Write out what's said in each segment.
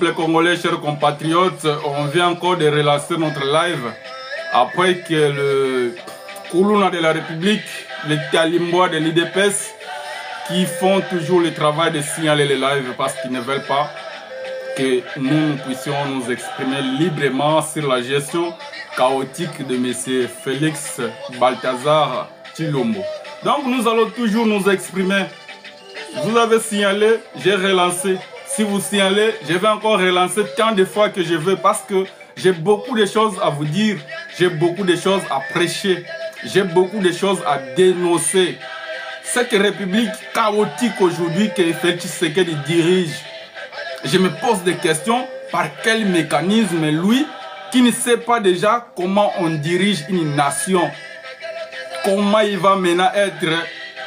peuple congolais, chers compatriotes, on vient encore de relancer notre live après que le Koulouna de la République, les Talimbois de l'IDPS, qui font toujours le travail de signaler les lives parce qu'ils ne veulent pas que nous puissions nous exprimer librement sur la gestion chaotique de M. Félix Balthazar Tshilombo. Donc nous allons toujours nous exprimer. Vous avez signalé, j'ai relancé. Si vous signalez, je vais encore relancer tant de fois que je veux parce que j'ai beaucoup de choses à vous dire, j'ai beaucoup de choses à prêcher, j'ai beaucoup de choses à dénoncer. Cette république chaotique aujourd'hui que Félix Tshisekedi dirige, je me pose des questions, par quel mécanisme lui, qui ne sait pas déjà comment on dirige une nation, comment il va maintenant être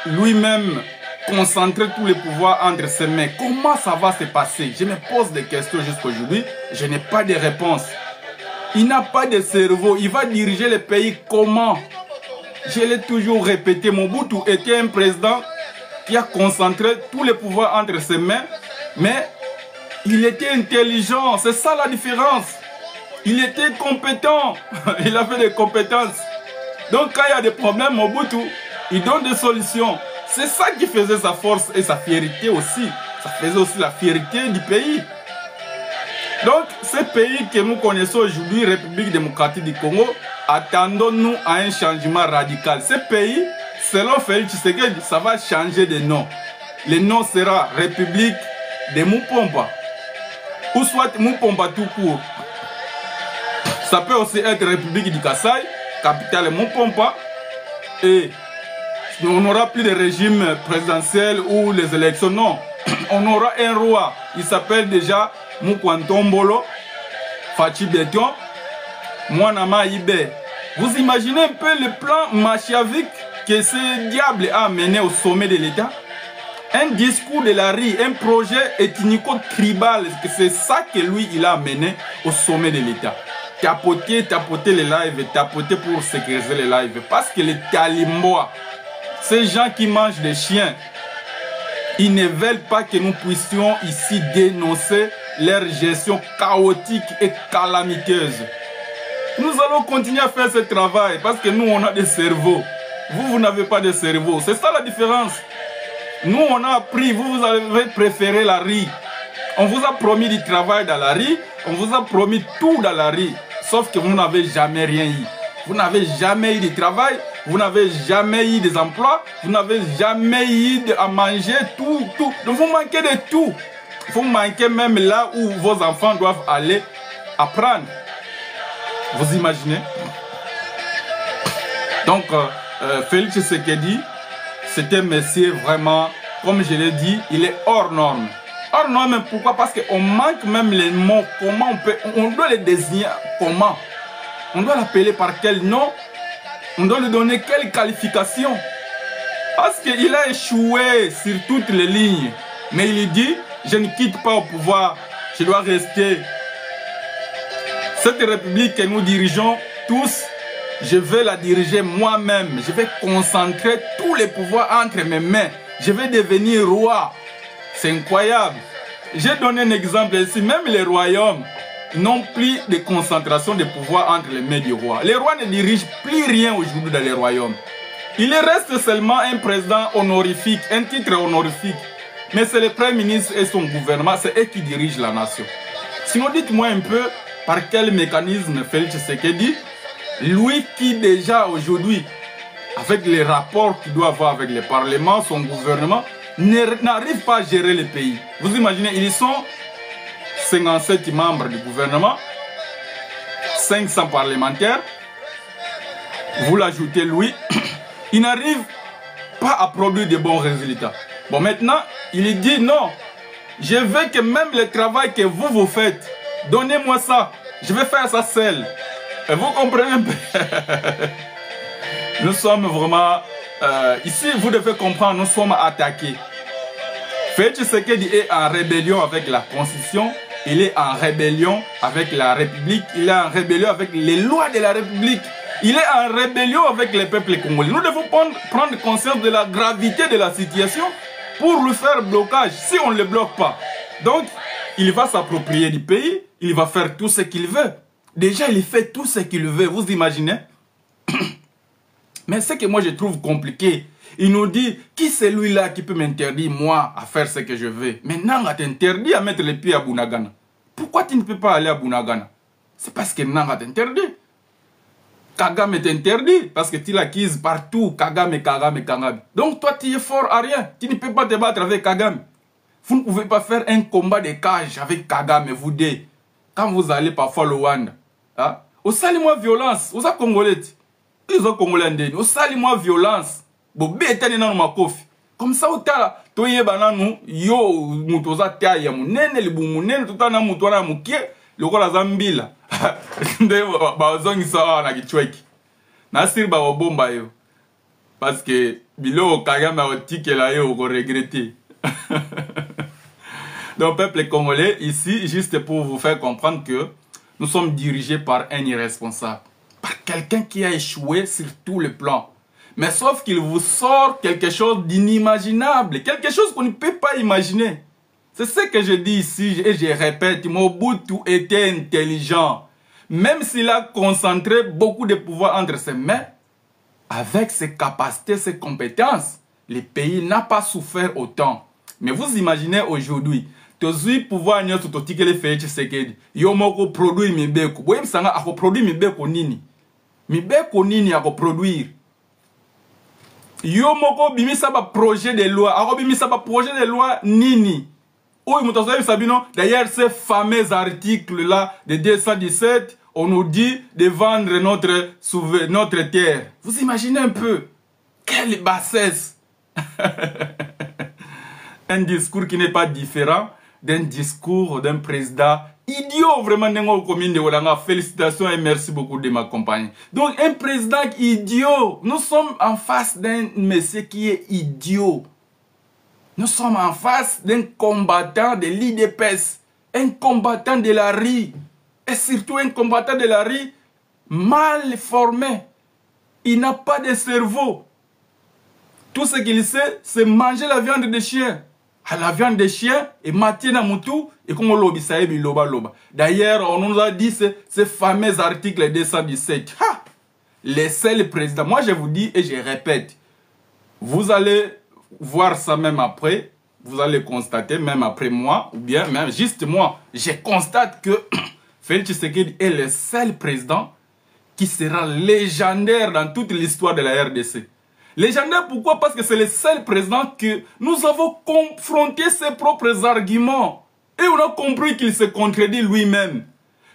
lui-même concentrer tous les pouvoirs entre ses mains. Comment ça va se passer? Je me pose des questions jusqu'aujourd'hui. Je n'ai pas de réponse. Il n'a pas de cerveau. Il va diriger le pays comment? Je l'ai toujours répété. Mobutu était un président qui a concentré tous les pouvoirs entre ses mains. Mais il était intelligent. C'est ça la différence. Il était compétent. Il avait des compétences. Donc quand il y a des problèmes, Mobutu, il donne des solutions. C'est ça qui faisait sa force et sa fierté aussi. Ça faisait aussi la fierté du pays. Donc, ce pays que nous connaissons aujourd'hui, République démocratique du Congo, attendons-nous à un changement radical. Ce pays, selon Félix Tshisekedi, ça va changer de nom. Le nom sera République de Mupomba. Ou soit Mupomba tout court. Ça peut aussi être République du Kasaï, capitale Mupomba. Et on n'aura plus de régime présidentiel ou les élections, non. On aura un roi, il s'appelle déjà Mukwantombolo, Fachi Beton, Mwanama Ibe. Vous imaginez un peu le plan machiavélique que ce diable a mené au sommet de l'État? Un discours de la rue, un projet ethnico-tribal, c'est ça que lui, il a mené au sommet de l'État. Tapoter les lives, tapoter pour sécuriser les lives. Parce que les Talimbois, ces gens qui mangent des chiens, ils ne veulent pas que nous puissions ici dénoncer leur gestion chaotique et calamiteuse. Nous allons continuer à faire ce travail parce que nous, on a des cerveaux. Vous n'avez pas de cerveau. C'est ça la différence. Nous, on a appris, vous avez préféré la rue. On vous a promis du travail dans la rue, on vous a promis tout dans la rue. Sauf que vous n'avez jamais rien eu. Vous n'avez jamais eu de travail. Vous n'avez jamais eu des emplois, vous n'avez jamais eu à manger, tout. Donc vous manquez de tout. Vous manquez même là où vos enfants doivent aller apprendre. Vous imaginez? Donc, Félix Tshisekedi, c'est un monsieur vraiment, comme je l'ai dit, il est hors norme. Hors norme, pourquoi? Parce qu'on manque même les mots. Comment on doit les désigner? Comment? On doit l'appeler par quel nom? On doit lui donner quelle qualification? Parce qu'il a échoué sur toutes les lignes. Mais il dit, je ne quitte pas au pouvoir, je dois rester. Cette république que nous dirigeons tous, je vais la diriger moi-même. Je vais concentrer tous les pouvoirs entre mes mains. Je vais devenir roi. C'est incroyable. J'ai donné un exemple ici, même les royaumes n'ont plus de concentration de pouvoir entre les mains du roi. Les rois ne dirigent plus rien aujourd'hui dans les royaumes. Il reste seulement un président honorifique, un titre honorifique. Mais c'est le Premier ministre et son gouvernement, c'est eux qui dirigent la nation. Sinon, dites-moi un peu par quel mécanisme Félix Tshisekedi, lui qui déjà aujourd'hui, avec les rapports qu'il doit avoir avec le Parlement, son gouvernement, n'arrive pas à gérer le pays. Vous imaginez, ils sont 57 membres du gouvernement, 500 parlementaires, vous l'ajoutez lui, il n'arrive pas à produire de bons résultats. Bon, maintenant, il dit non, je veux que même le travail que vous faites, donnez-moi ça, je vais faire ça seul. Et vous comprenez un peu? Nous sommes vraiment, ici vous devez comprendre, nous sommes attaqués. Félix Tshisekedi est en rébellion avec la Constitution, il est en rébellion avec la République, il est en rébellion avec les lois de la République, il est en rébellion avec les peuples congolais. Nous devons prendre conscience de la gravité de la situation pour lui faire blocage, si on ne le bloque pas. Donc, il va s'approprier du pays, il va faire tout ce qu'il veut. Déjà, il fait tout ce qu'il veut, vous imaginez? Mais ce que moi je trouve compliqué, il nous dit, qui c'est lui-là qui peut m'interdire, moi, à faire ce que je veux? Maintenant, on t'interdit à mettre les pieds à Bunagana. Pourquoi tu ne peux pas aller à Bunagana? C'est parce que Nanga t'interdit. Kagame t'interdit, parce que tu l'acquises partout, Kagame. Donc toi, tu es fort à rien. Tu ne peux pas te battre avec Kagame. Vous ne pouvez pas faire un combat de cage avec Kagame, vous deux. Quand vous allez parfois au Rwanda, hein? Au sali-moi violence, aux Congolais, ils ont Congolais, au sali-moi violence. Comme ça, toye bananu yo mutoza taille munene libu munene tutana mutwana mukie lokola zambila nde bazongisa wana kichweki nasir ba bomba yo parce que bilo Kagame otikela yo ko regretter. Donc peuple congolais ici juste pour vous faire comprendre que nous sommes dirigés par un irresponsable, par quelqu'un qui a échoué sur tous les plans. Mais sauf qu'il vous sort quelque chose d'inimaginable, quelque chose qu'on ne peut pas imaginer. C'est ce que je dis ici et je répète, Mobutu était intelligent. Même s'il a concentré beaucoup de pouvoir entre ses mains, avec ses capacités, ses compétences, le pays n'a pas souffert autant. Mais vous imaginez aujourd'hui, tozui pouvoir nyoto totikele Félix Tshisekedi, yomoko produire mibeko. Boye msanga ako produire mibeko nini? Mibeko nini ako produire? Yo moko bimisa ba projet de loi, ako bimisa ba projet de loi nini? Oui, d'ailleurs ces fameux articles là de 217, on nous dit de vendre notre terre. Vous imaginez un peu? Quelle bassesse! Un discours qui n'est pas différent d'un discours d'un président idiot, vraiment. Félicitations et merci beaucoup de m'accompagner. Donc un président idiot, nous sommes en face d'un monsieur qui est idiot. Nous sommes en face d'un combattant de l'IDPS, un combattant de la rue, et surtout un combattant de la rue mal formé. Il n'a pas de cerveau. Tout ce qu'il sait, c'est manger la viande de chien. À la viande de chien, et matina moutou, et comme on lobby ça, loba loba. D'ailleurs, on nous a dit ces fameux articles 217. Ha! Les seuls présidents. Moi, je vous dis et je répète, vous allez voir ça même après, vous allez constater, même après moi, ou bien même juste moi, je constate que Félix Tshisekedi est le seul président qui sera légendaire dans toute l'histoire de la RDC. Légendaire pourquoi? Parce que c'est le seul président que nous avons confronté ses propres arguments. Et on a compris qu'il se contredit lui-même.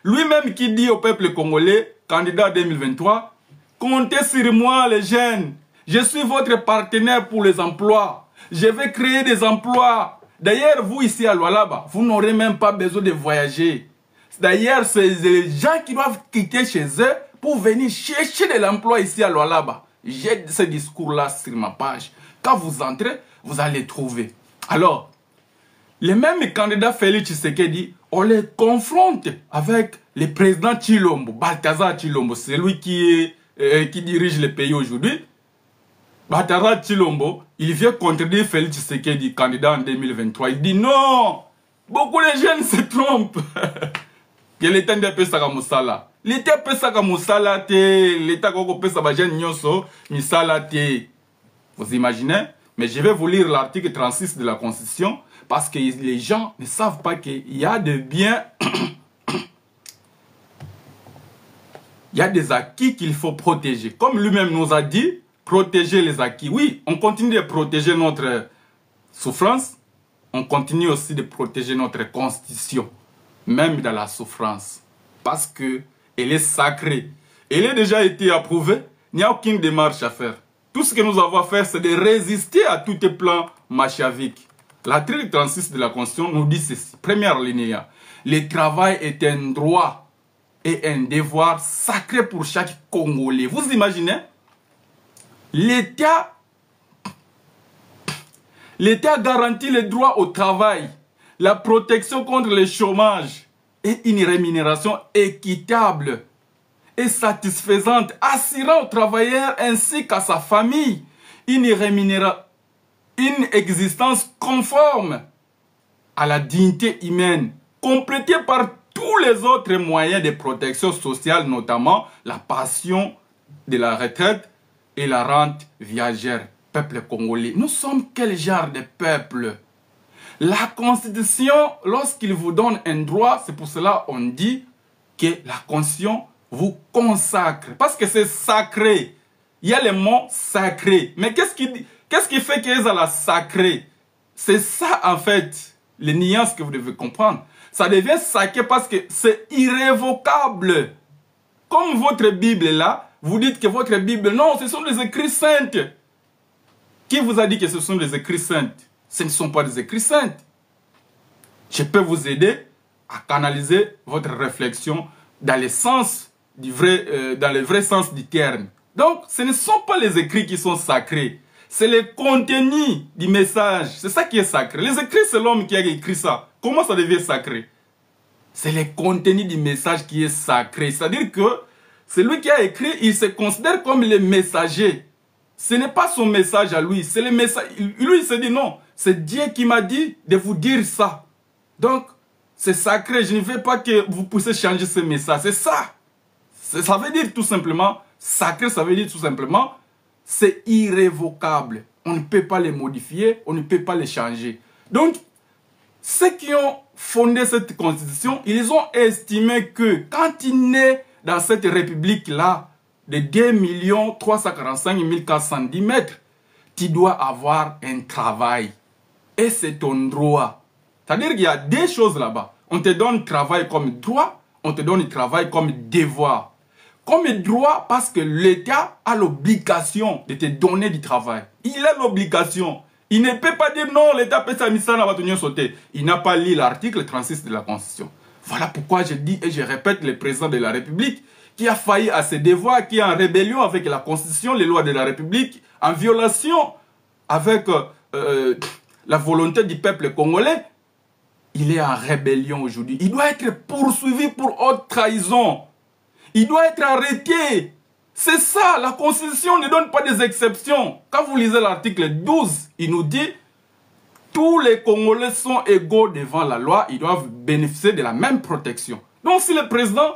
Lui-même qui dit au peuple congolais, candidat 2023, comptez sur moi les jeunes. Je suis votre partenaire pour les emplois. Je vais créer des emplois. D'ailleurs, vous ici à Lualaba, vous n'aurez même pas besoin de voyager. D'ailleurs, c'est les gens qui doivent quitter chez eux pour venir chercher de l'emploi ici à Lualaba. J'ai ce discours-là sur ma page. Quand vous entrez, vous allez trouver. Alors, les mêmes candidats Félix Tshisekedi, on les confronte avec le président Tshilombo, Balthazar Tshilombo, c'est lui qui dirige le pays aujourd'hui. Balthazar Tshilombo, il vient contredire Félix Tshisekedi, candidat en 2023. Il dit non, beaucoup de jeunes se trompent. Que l'État ne peut pas faire. L'État peut pas faire. L'État peut pas faire. Vous imaginez? Mais je vais vous lire l'article 36 de la Constitution parce que les gens ne savent pas qu'il y a des biens, il y a des acquis qu'il faut protéger. Comme lui-même nous a dit, protéger les acquis. Oui, on continue de protéger notre souffrance, on continue aussi de protéger notre Constitution, même dans la souffrance, parce que elle est sacrée. Elle a déjà été approuvée, il n'y a aucune démarche à faire. Tout ce que nous avons à faire, c'est de résister à tout plan machiavélique. L'article 36 de la Constitution nous dit ceci. Première ligne. Le travail est un droit et un devoir sacré pour chaque Congolais. Vous imaginez? L'État garantit le droit au travail, la protection contre le chômage et une rémunération équitable et satisfaisante, assurant aux travailleurs ainsi qu'à sa famille une existence conforme à la dignité humaine complété par tous les autres moyens de protection sociale, notamment la pension de la retraite et la rente viagère. Peuple congolais, nous sommes quel genre de peuple? La Constitution, lorsqu'il vous donne un droit, c'est pour cela qu'on dit que la Constitution vous consacre. Parce que c'est sacré. Il y a le mot sacré. Mais qu'est-ce qui fait qu'ils ont la sacré? C'est ça, en fait, les nuances que vous devez comprendre. Ça devient sacré parce que c'est irrévocable. Comme votre Bible est là, vous dites que votre Bible, non, ce sont des écrits saints. Qui vous a dit que ce sont des écrits saints? Ce ne sont pas des écrits saints. Je peux vous aider à canaliser votre réflexion dans le sens dans le vrai sens du terme. Donc, ce ne sont pas les écrits qui sont sacrés. C'est le contenu du message. C'est ça qui est sacré. Les écrits, c'est l'homme qui a écrit ça. Comment ça devient sacré? C'est le contenu du message qui est sacré. C'est-à-dire que celui qui a écrit, il se considère comme le messager. Ce n'est pas son message à lui. C'est le message. Lui, il se dit non. C'est Dieu qui m'a dit de vous dire ça. Donc, c'est sacré. Je ne veux pas que vous puissiez changer ce message. C'est ça. Ça veut dire tout simplement, sacré, ça veut dire tout simplement, c'est irrévocable. On ne peut pas les modifier, on ne peut pas les changer. Donc, ceux qui ont fondé cette constitution, ils ont estimé que quand il naît dans cette république-là, de 2 345 410 mètres, tu dois avoir un travail. Et c'est ton droit. C'est-à-dire qu'il y a des choses là-bas. On te donne travail comme droit, on te donne travail comme devoir. Comme droit parce que l'État a l'obligation de te donner du travail. Il a l'obligation. Il ne peut pas dire non, l'État peut s'amuser à la sauter. Il n'a pas lu l'article 36 de la Constitution. Voilà pourquoi je dis et je répète, le président de la République qui a failli à ses devoirs, qui est en rébellion avec la Constitution, les lois de la République, en violation avec la volonté du peuple congolais, il est en rébellion aujourd'hui. Il doit être poursuivi pour haute trahison. Il doit être arrêté. C'est ça, la Constitution ne donne pas des exceptions. Quand vous lisez l'article 12, il nous dit tous les Congolais sont égaux devant la loi, ils doivent bénéficier de la même protection. Donc si le président,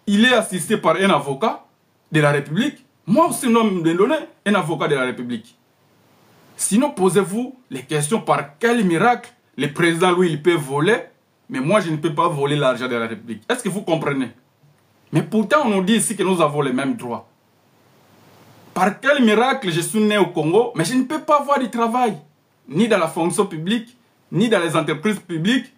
il est assisté par un avocat de la République, moi aussi, je me donner un avocat de la République. Sinon, posez-vous les questions par quel miracle le président, lui, il peut voler, mais moi, je ne peux pas voler l'argent de la République. Est-ce que vous comprenez? Mais pourtant, on nous dit ici que nous avons les mêmes droits. Par quel miracle je suis né au Congo, mais je ne peux pas avoir du travail, ni dans la fonction publique, ni dans les entreprises publiques.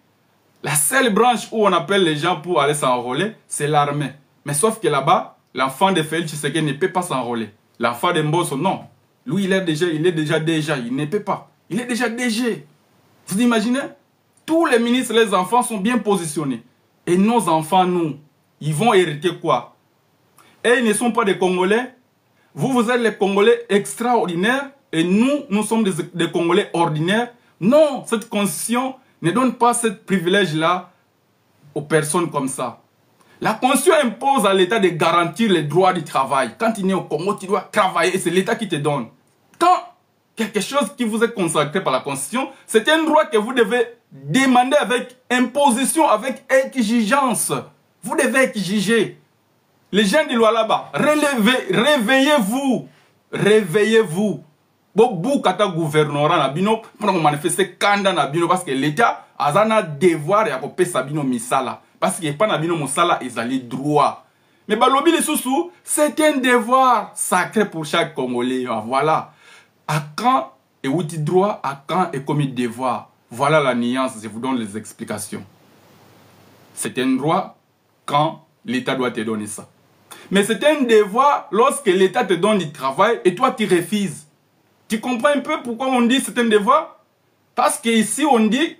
La seule branche où on appelle les gens pour aller s'enrôler, c'est l'armée. Mais sauf que là-bas, l'enfant de Félix Tshisekedi ne peut pas s'enrôler. L'enfant de Mbosso, non. Lui, il est déjà, il ne peut pas. Il est déjà DG. Vous imaginez? Tous les ministres, les enfants sont bien positionnés. Et nos enfants, nous, ils vont hériter quoi? Et ils ne sont pas des Congolais. Vous êtes les Congolais extraordinaires. Et nous sommes des Congolais ordinaires. Non, cette constitution ne donne pas ce privilège-là aux personnes comme ça. La constitution impose à l'État de garantir les droits du travail. Quand tu es au Congo, tu dois travailler et c'est l'État qui te donne. Quand quelque chose qui vous est consacré par la constitution, c'est un droit que vous devez demander avec imposition, avec exigence. Vous devez exiger. Les gens de loi là-bas, réveillez-vous. Réveillez-vous. Beaucoup de gouvernements na bino pour manifester kanda na bino parce que l'État a un devoir ya kopé sabino misala parce que pas na bino musala ezali droit. Mais balobi les sous c'est un devoir sacré pour chaque Congolais. Voilà. À quand est outil droit, à quand est commis devoir. Voilà la nuance, je vous donne les explications. C'est un droit quand l'État doit te donner ça. Mais c'est un devoir lorsque l'État te donne du travail et toi tu refuses. Tu comprends un peu pourquoi on dit c'est un devoir? Parce qu'ici on dit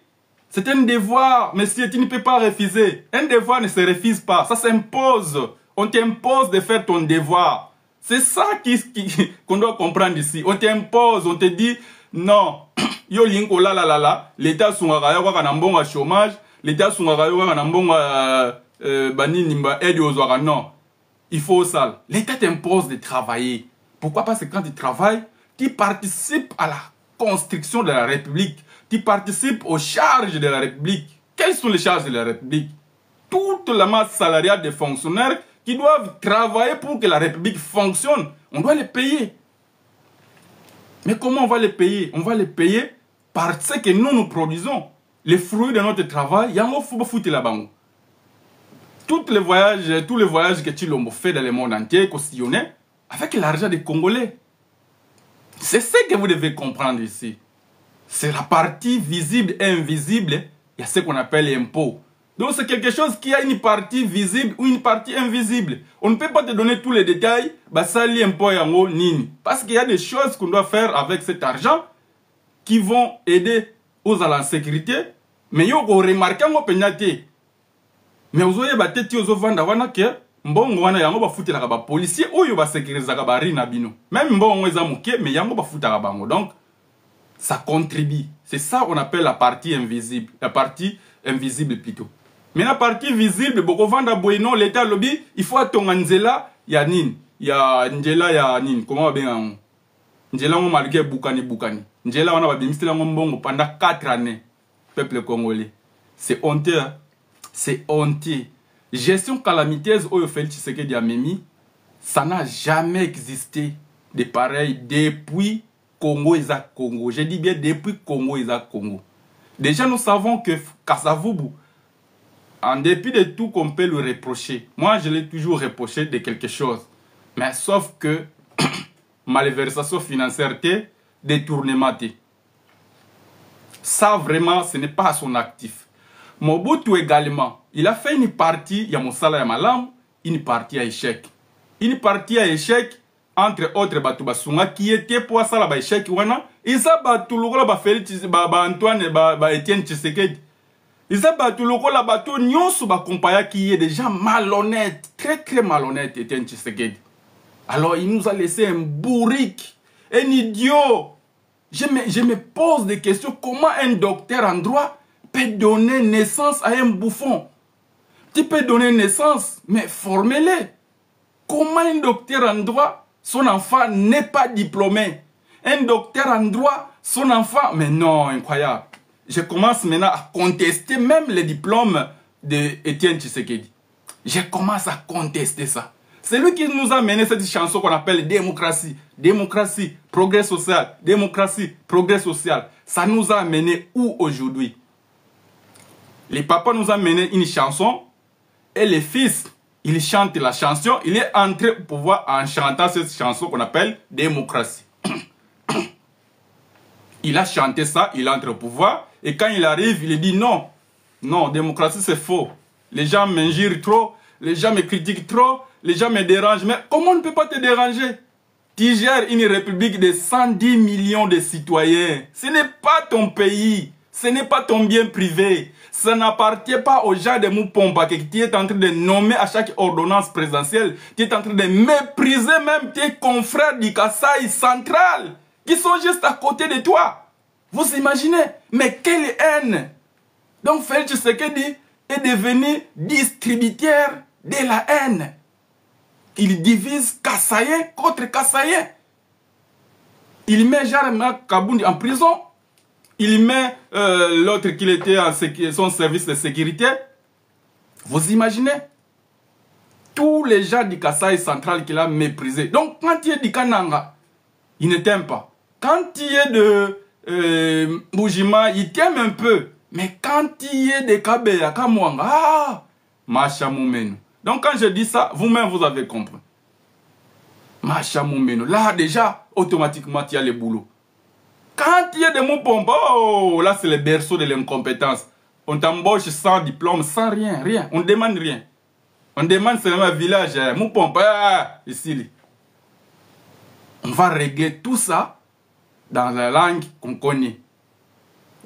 c'est un devoir, mais si tu ne peux pas refuser. Un devoir ne se refuse pas, ça s'impose. On t'impose de faire ton devoir. C'est ça qu'on doit comprendre ici. On t'impose, on te dit non. Yo linko la, l'État sungaka waka na mbongo chômage, l'État sungaka waka na mbongo banini mba aide aux oies. Non. Il faut ça. L'État t'impose de travailler. Pourquoi? Parce que quand tu travailles, tu participes à la construction de la République. Tu participes aux charges de la République. Quelles sont les charges de la République? Toute la masse salariale des fonctionnaires qui doivent travailler pour que la République fonctionne. On doit les payer. Mais comment on va les payer? On va les payer par ce que nous produisons. Les fruits de notre travail, il y a un foutu là-bas. Tous les voyages que Tshilombo fait dans le monde entier, costillonnés, avec l'argent des Congolais. C'est ce que vous devez comprendre ici. C'est la partie visible et invisible. Il y a ce qu'on appelle l'impôt. Donc c'est quelque chose qui a une partie visible ou une partie invisible. On ne peut pas te donner tous les détails. Ça l'impôt yango nini. Parce qu'il y a des choses qu'on doit faire avec cet argent qui vont aider aux à la sécurité. Mais yo go remarquer ngo penyate. Mais vous voyez bateti ozo vanda wana ke mbongo wana yango ba futela ba policier oyo ba sécuriser ba rina bino. Même mbongo eza muke mais yango ba futela bango. Donc ça contribue. C'est ça qu'on appelle la partie invisible. La partie invisible plutôt. Mais la partie visible, boko vanda boino, l'état lobby, il faut attendre nzela, ya nin. Ya njela ya nin. Comment on bien Njela on malgré boukani. Njela on a bimistela mbongo pendant 4 années. Peuple congolais. C'est honteux. Hein? C'est honteux. Gestion calamiteuse au Félix Tshisekedi Amemi, ça n'a jamais existé de pareil depuis Congo et Congo. Je dis bien depuis Congo et Congo. Déjà nous savons que Kasavubu, en dépit de tout qu'on peut lui reprocher, moi je l'ai toujours reproché de quelque chose. Mais sauf que malversation financière, détournement. Ça vraiment, ce n'est pas son actif. Mobutu également, il a fait une partie, il y a Moussala et Malam, une partie à échec. Une partie à échec, entre autres Batoubasunga, qui était pour ça là échec, ils ont battu le Félix, Antoine et Etienne Tshisekedi. Ils ont battu le bateau, Nyonsu compagnie qui est déjà malhonnête, très malhonnête, Etienne Tshisekedi. Alors il nous a laissé un bourrique, un idiot. Je me pose des questions. Comment un docteur en droit peut donner naissance à un bouffon? Tu peux donner naissance, mais formez-le. Comment un docteur en droit, son enfant n'est pas diplômé? Un docteur en droit, son enfant... Mais non, incroyable. Je commence maintenant à contester même les diplômes d'Etienne Tshisekedi. Je commence à contester ça. C'est lui qui nous a mené cette chanson qu'on appelle démocratie. Démocratie, progrès social. Démocratie, progrès social. Ça nous a mené où aujourd'hui? Les papas nous ont mené une chanson et les fils, ils chantent la chanson. Il est entré au pouvoir en chantant cette chanson qu'on appelle démocratie. Il a chanté ça, il entre au pouvoir et quand il arrive, il dit non. Non, démocratie c'est faux. Les gens m'injurent trop, les gens me critiquent trop. Les gens me dérangent, mais comment on ne peut pas te déranger? Tu gères une république de 110 millions de citoyens. Ce n'est pas ton pays. Ce n'est pas ton bien privé. Ça n'appartient pas aux gens de Moupomba que tu es en train de nommer à chaque ordonnance présidentielle. Tu es en train de mépriser même tes confrères du Kasaï central qui sont juste à côté de toi. Vous imaginez? Mais quelle haine! Donc Félix Tshisekedi est devenu distributeur de la haine. Il divise Kassaïen contre Kassaïen. Il met Jarema Kabundi en prison. Il met l'autre qui était en son service de sécurité. Vous imaginez? Tous les gens du Kasaï central qu'il a méprisé. Donc quand il est du Kananga, il ne t'aime pas. Quand il est de Boujima, il t'aime un peu. Mais quand il est de Kabeya, Kamwanga, ah, Macha Moumenu. Donc quand je dis ça, vous-même vous avez compris. Macha Moumeno. Là déjà, automatiquement, il y a le boulot. Quand il y a des mots pompes, oh, là c'est le berceau de l'incompétence. On t'embauche sans diplôme, sans rien, rien. On ne demande rien. On demande seulement un village, mot pompe, ici. On va régler tout ça dans la langue qu'on connaît.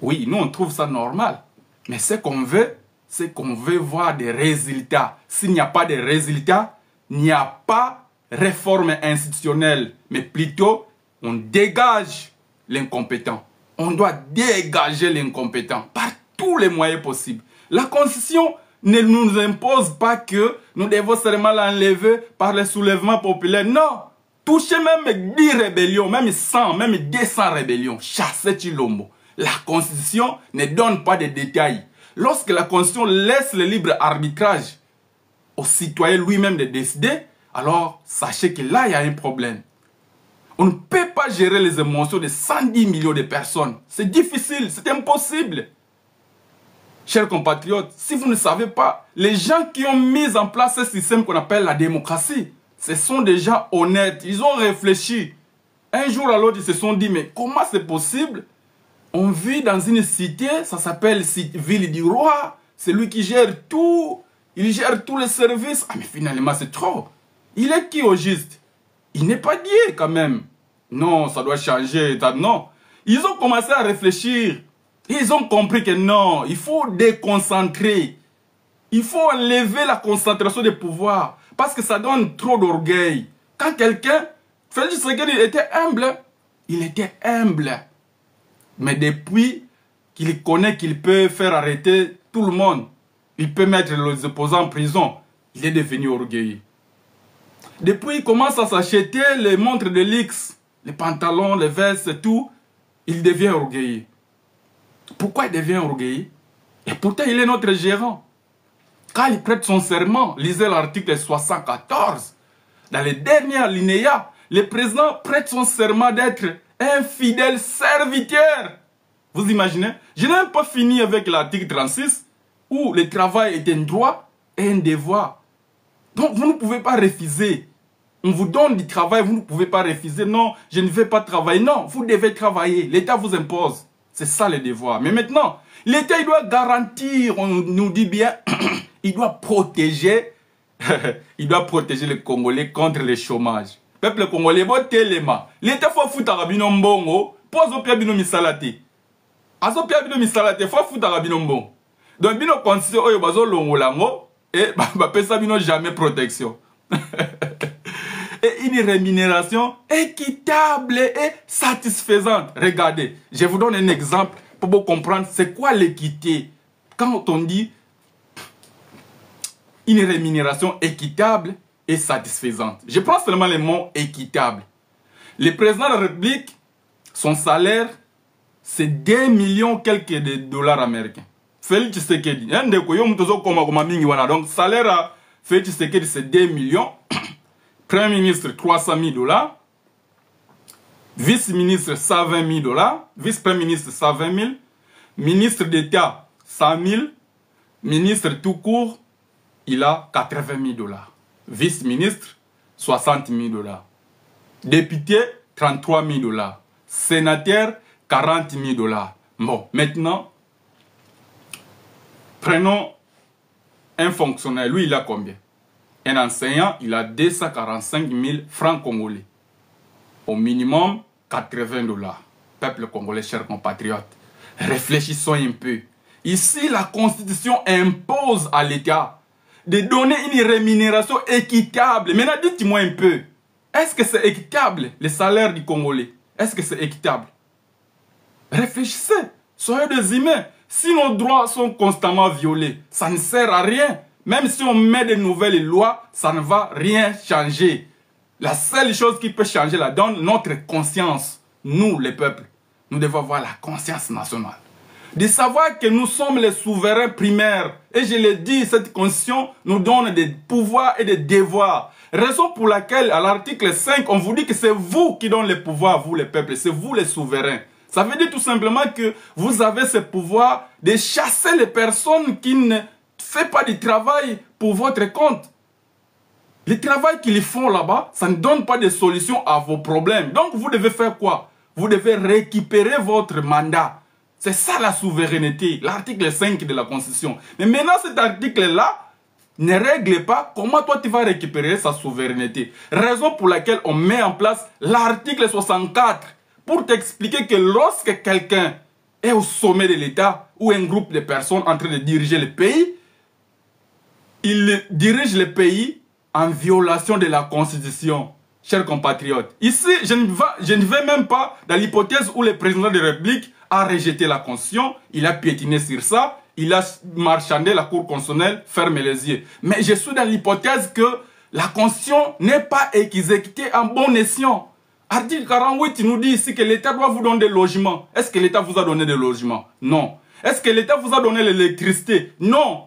Oui, nous on trouve ça normal. Mais ce qu'on veut, c'est qu'on veut voir des résultats. S'il n'y a pas de résultats, il n'y a pas réforme institutionnelle, mais plutôt on dégage l'incompétent. On doit dégager l'incompétent par tous les moyens possibles. La Constitution ne nous impose pas que nous devons seulement l'enlever par le soulèvement populaire. Non, toucher même 10 rébellions, même 100, même 200 rébellions, chasser Tshilombo. La Constitution ne donne pas de détails. lorsque la Constitution laisse le libre arbitrage au citoyen lui-même de décider, alors sachez que là, il y a un problème. On ne peut pas gérer les émotions de 110 millions de personnes. C'est difficile, c'est impossible. Chers compatriotes, si vous ne savez pas, les gens qui ont mis en place ce système qu'on appelle la démocratie, ce sont des gens honnêtes, ils ont réfléchi. Un jour à l'autre, ils se sont dit, mais comment c'est possible? On vit dans une cité, ça s'appelle Ville du Roi, c'est lui qui gère tout, il gère tous les services. Ah mais finalement c'est trop. Il est qui au juste? Il n'est pas Dieu quand même. Non, ça doit changer, non. Ils ont commencé à réfléchir. Ils ont compris que non, il faut déconcentrer. Il faut enlever la concentration des pouvoirs. Parce que ça donne trop d'orgueil. Quand quelqu'un, Félix Tshisekedi était humble. Il était humble. Mais depuis qu'il connaît qu'il peut faire arrêter tout le monde, il peut mettre les opposants en prison, il est devenu orgueilleux. Depuis qu'il commence à s'acheter les montres de luxe, les pantalons, les vestes et tout, il devient orgueilleux. Pourquoi il devient orgueilleux? Et pourtant, il est notre gérant. Quand il prête son serment, lisez l'article 74. Dans les derniers alinéas, le président prête son serment d'être un fidèle serviteur. Vous imaginez? Je n'ai même pas fini avec l'article 36, où le travail est un droit et un devoir. Donc, vous ne pouvez pas refuser. On vous donne du travail, vous ne pouvez pas refuser. Non, je ne vais pas travailler. Non, vous devez travailler. L'État vous impose. C'est ça le devoir. Mais maintenant, l'État, il doit garantir, on nous dit bien, il doit protéger les Congolais contre le chômage. Peuple congolais, bon téléma. L'État faut foutre rabino mbongo, pose pia bino misalate. Azo pia bino misalate, faut foutre rabino mbongo. Donc bino constitution oyo bazo longolango et ba pesa bino jamais protection. Et une rémunération équitable et satisfaisante. Regardez, je vous donne un exemple pour vous comprendre c'est quoi l'équité. Quand on dit une rémunération équitable et satisfaisante, je prends seulement le mot équitable. Le président de la République, son salaire, c'est 2 millions quelques de dollars américains. Félix Tshisekedi, donc salaire à Félix Tshisekedi, c'est 2 millions. Premier ministre, 300 000 dollars. Vice-ministre, 120 000 dollars. Vice-premier ministre, 120 000. Ministre d'État, 100 000. Ministre tout court, il a 80 000 dollars. Vice-ministre, 60 000 dollars. Député, 33 000 dollars. Sénateur, 40 000 dollars. Bon, maintenant, prenons un fonctionnaire. Lui, il a combien? Un enseignant, il a 245 000 francs congolais. Au minimum, 80 dollars. Peuple congolais, chers compatriotes, réfléchissons un peu. Ici, la Constitution impose à l'État de donner une rémunération équitable. Maintenant, dites-moi un peu, est-ce que c'est équitable, le salaire du Congolais? Est-ce que c'est équitable? Réfléchissez, soyez des humains. Si nos droits sont constamment violés, ça ne sert à rien. Même si on met de nouvelles lois, ça ne va rien changer. La seule chose qui peut changer la donne, notre conscience. Nous, les peuples, nous devons avoir la conscience nationale. De savoir que nous sommes les souverains primaires. Et je l'ai dit, cette constitution nous donne des pouvoirs et des devoirs. Raison pour laquelle, à l'article 5, on vous dit que c'est vous qui donnez les pouvoirs, vous les peuples. C'est vous les souverains. Ça veut dire tout simplement que vous avez ce pouvoir de chasser les personnes qui ne font pas du travail pour votre compte. Le travail qu'ils font là-bas, ça ne donne pas de solution à vos problèmes. Donc vous devez faire quoi? Vous devez récupérer votre mandat. C'est ça la souveraineté, l'article 5 de la Constitution. Mais maintenant cet article-là ne règle pas comment toi tu vas récupérer sa souveraineté. Raison pour laquelle on met en place l'article 64 pour t'expliquer que lorsque quelqu'un est au sommet de l'État ou un groupe de personnes en train de diriger le pays, il dirige le pays en violation de la Constitution. Chers compatriotes, ici, je ne vais même pas dans l'hypothèse où le président de la République a rejeté la Constitution, il a piétiné sur ça, il a marchandé la Cour constitutionnelle, ferme les yeux. Mais je suis dans l'hypothèse que la Constitution n'est pas exécutée en bon escient. Article 48 nous dit ici que l'État doit vous donner des logements. Est-ce que l'État vous a donné des logements? Non. Est-ce que l'État vous a donné l'électricité? Non.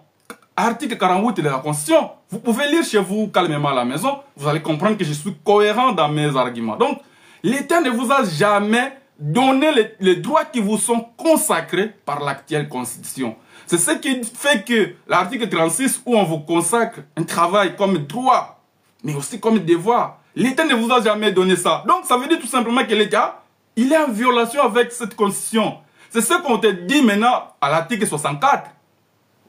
Article 48 de la Constitution. Vous pouvez lire chez vous calmement à la maison. Vous allez comprendre que je suis cohérent dans mes arguments. Donc, l'État ne vous a jamais donné les droits qui vous sont consacrés par l'actuelle Constitution. C'est ce qui fait que l'article 36, où on vous consacre un travail comme droit, mais aussi comme devoir, l'État ne vous a jamais donné ça. Donc, ça veut dire tout simplement que l'État, il est en violation avec cette Constitution. C'est ce qu'on te dit maintenant à l'article 64.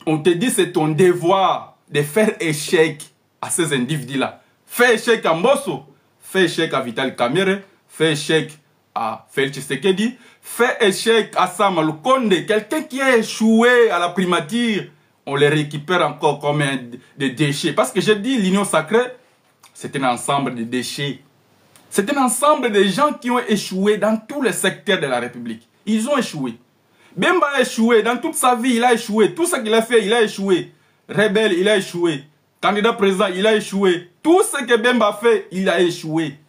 On te dit c'est ton devoir de faire échec à ces individus-là. Fais échec à Mbosso, fais échec à Vital Kamerhe, fais échec à Félix Tshisekedi, fais échec à Sama Lukonde, quelqu'un qui a échoué à la primature, on les récupère encore comme des déchets. Parce que j'ai dit l'union sacrée, c'est un ensemble de déchets. C'est un ensemble de gens qui ont échoué dans tous les secteurs de la République. Ils ont échoué. Bemba a échoué, dans toute sa vie, il a échoué. Tout ce qu'il a fait, il a échoué. Rebelle, il a échoué. Candidat président, il a échoué. Tout ce que Bemba a fait, il a échoué.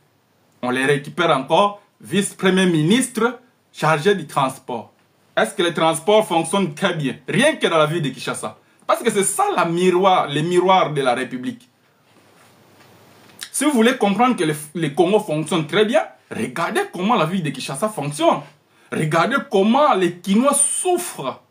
On les récupère encore, vice-premier ministre chargé du transport. Est-ce que les transports fonctionnent très bien? Rien que dans la ville de Kinshasa. Parce que c'est ça le miroir de la République. Si vous voulez comprendre que le Congo fonctionne très bien, regardez comment la ville de Kinshasa fonctionne. Regardez comment les Kinois souffrent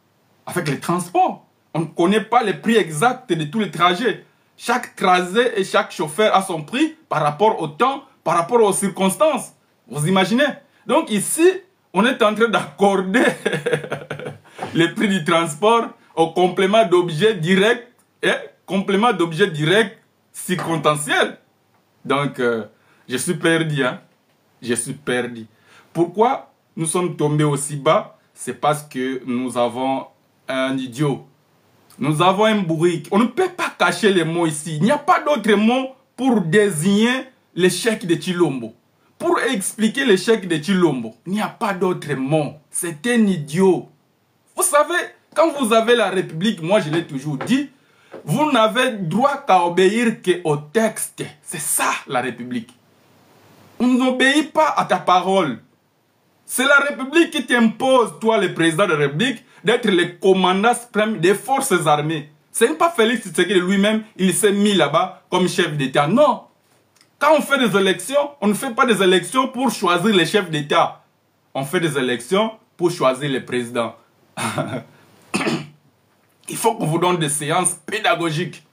avec les transports. On ne connaît pas les prix exacts de tous les trajets. Chaque trajet et chaque chauffeur a son prix par rapport au temps, par rapport aux circonstances. Vous imaginez? Donc ici, on est en train d'accorder les prix du transport au complément d'objets directs et complément d'objets directs circonstanciels. Donc, je suis perdu. Hein? Je suis perdu. Pourquoi nous sommes tombés aussi bas? C'est parce que nous avons un idiot. Nous avons un bourrique. On ne peut pas cacher les mots ici. Il n'y a pas d'autre mot pour désigner l'échec de Tshilombo. Pour expliquer l'échec de Tshilombo, il n'y a pas d'autre mot. C'est un idiot. Vous savez, quand vous avez la République, moi je l'ai toujours dit, vous n'avez droit qu'à obéir qu'au texte. C'est ça la République. On n'obéit pas à ta parole. C'est la République qui t'impose, toi le président de la République, d'être le commandant suprême des forces armées. Ce n'est pas Félix Tshisekedi lui-même, il s'est mis là-bas comme chef d'État. Non. Quand on fait des élections, on ne fait pas des élections pour choisir les chefs d'État. On fait des élections pour choisir les présidents. Il faut qu'on vous donne des séances pédagogiques.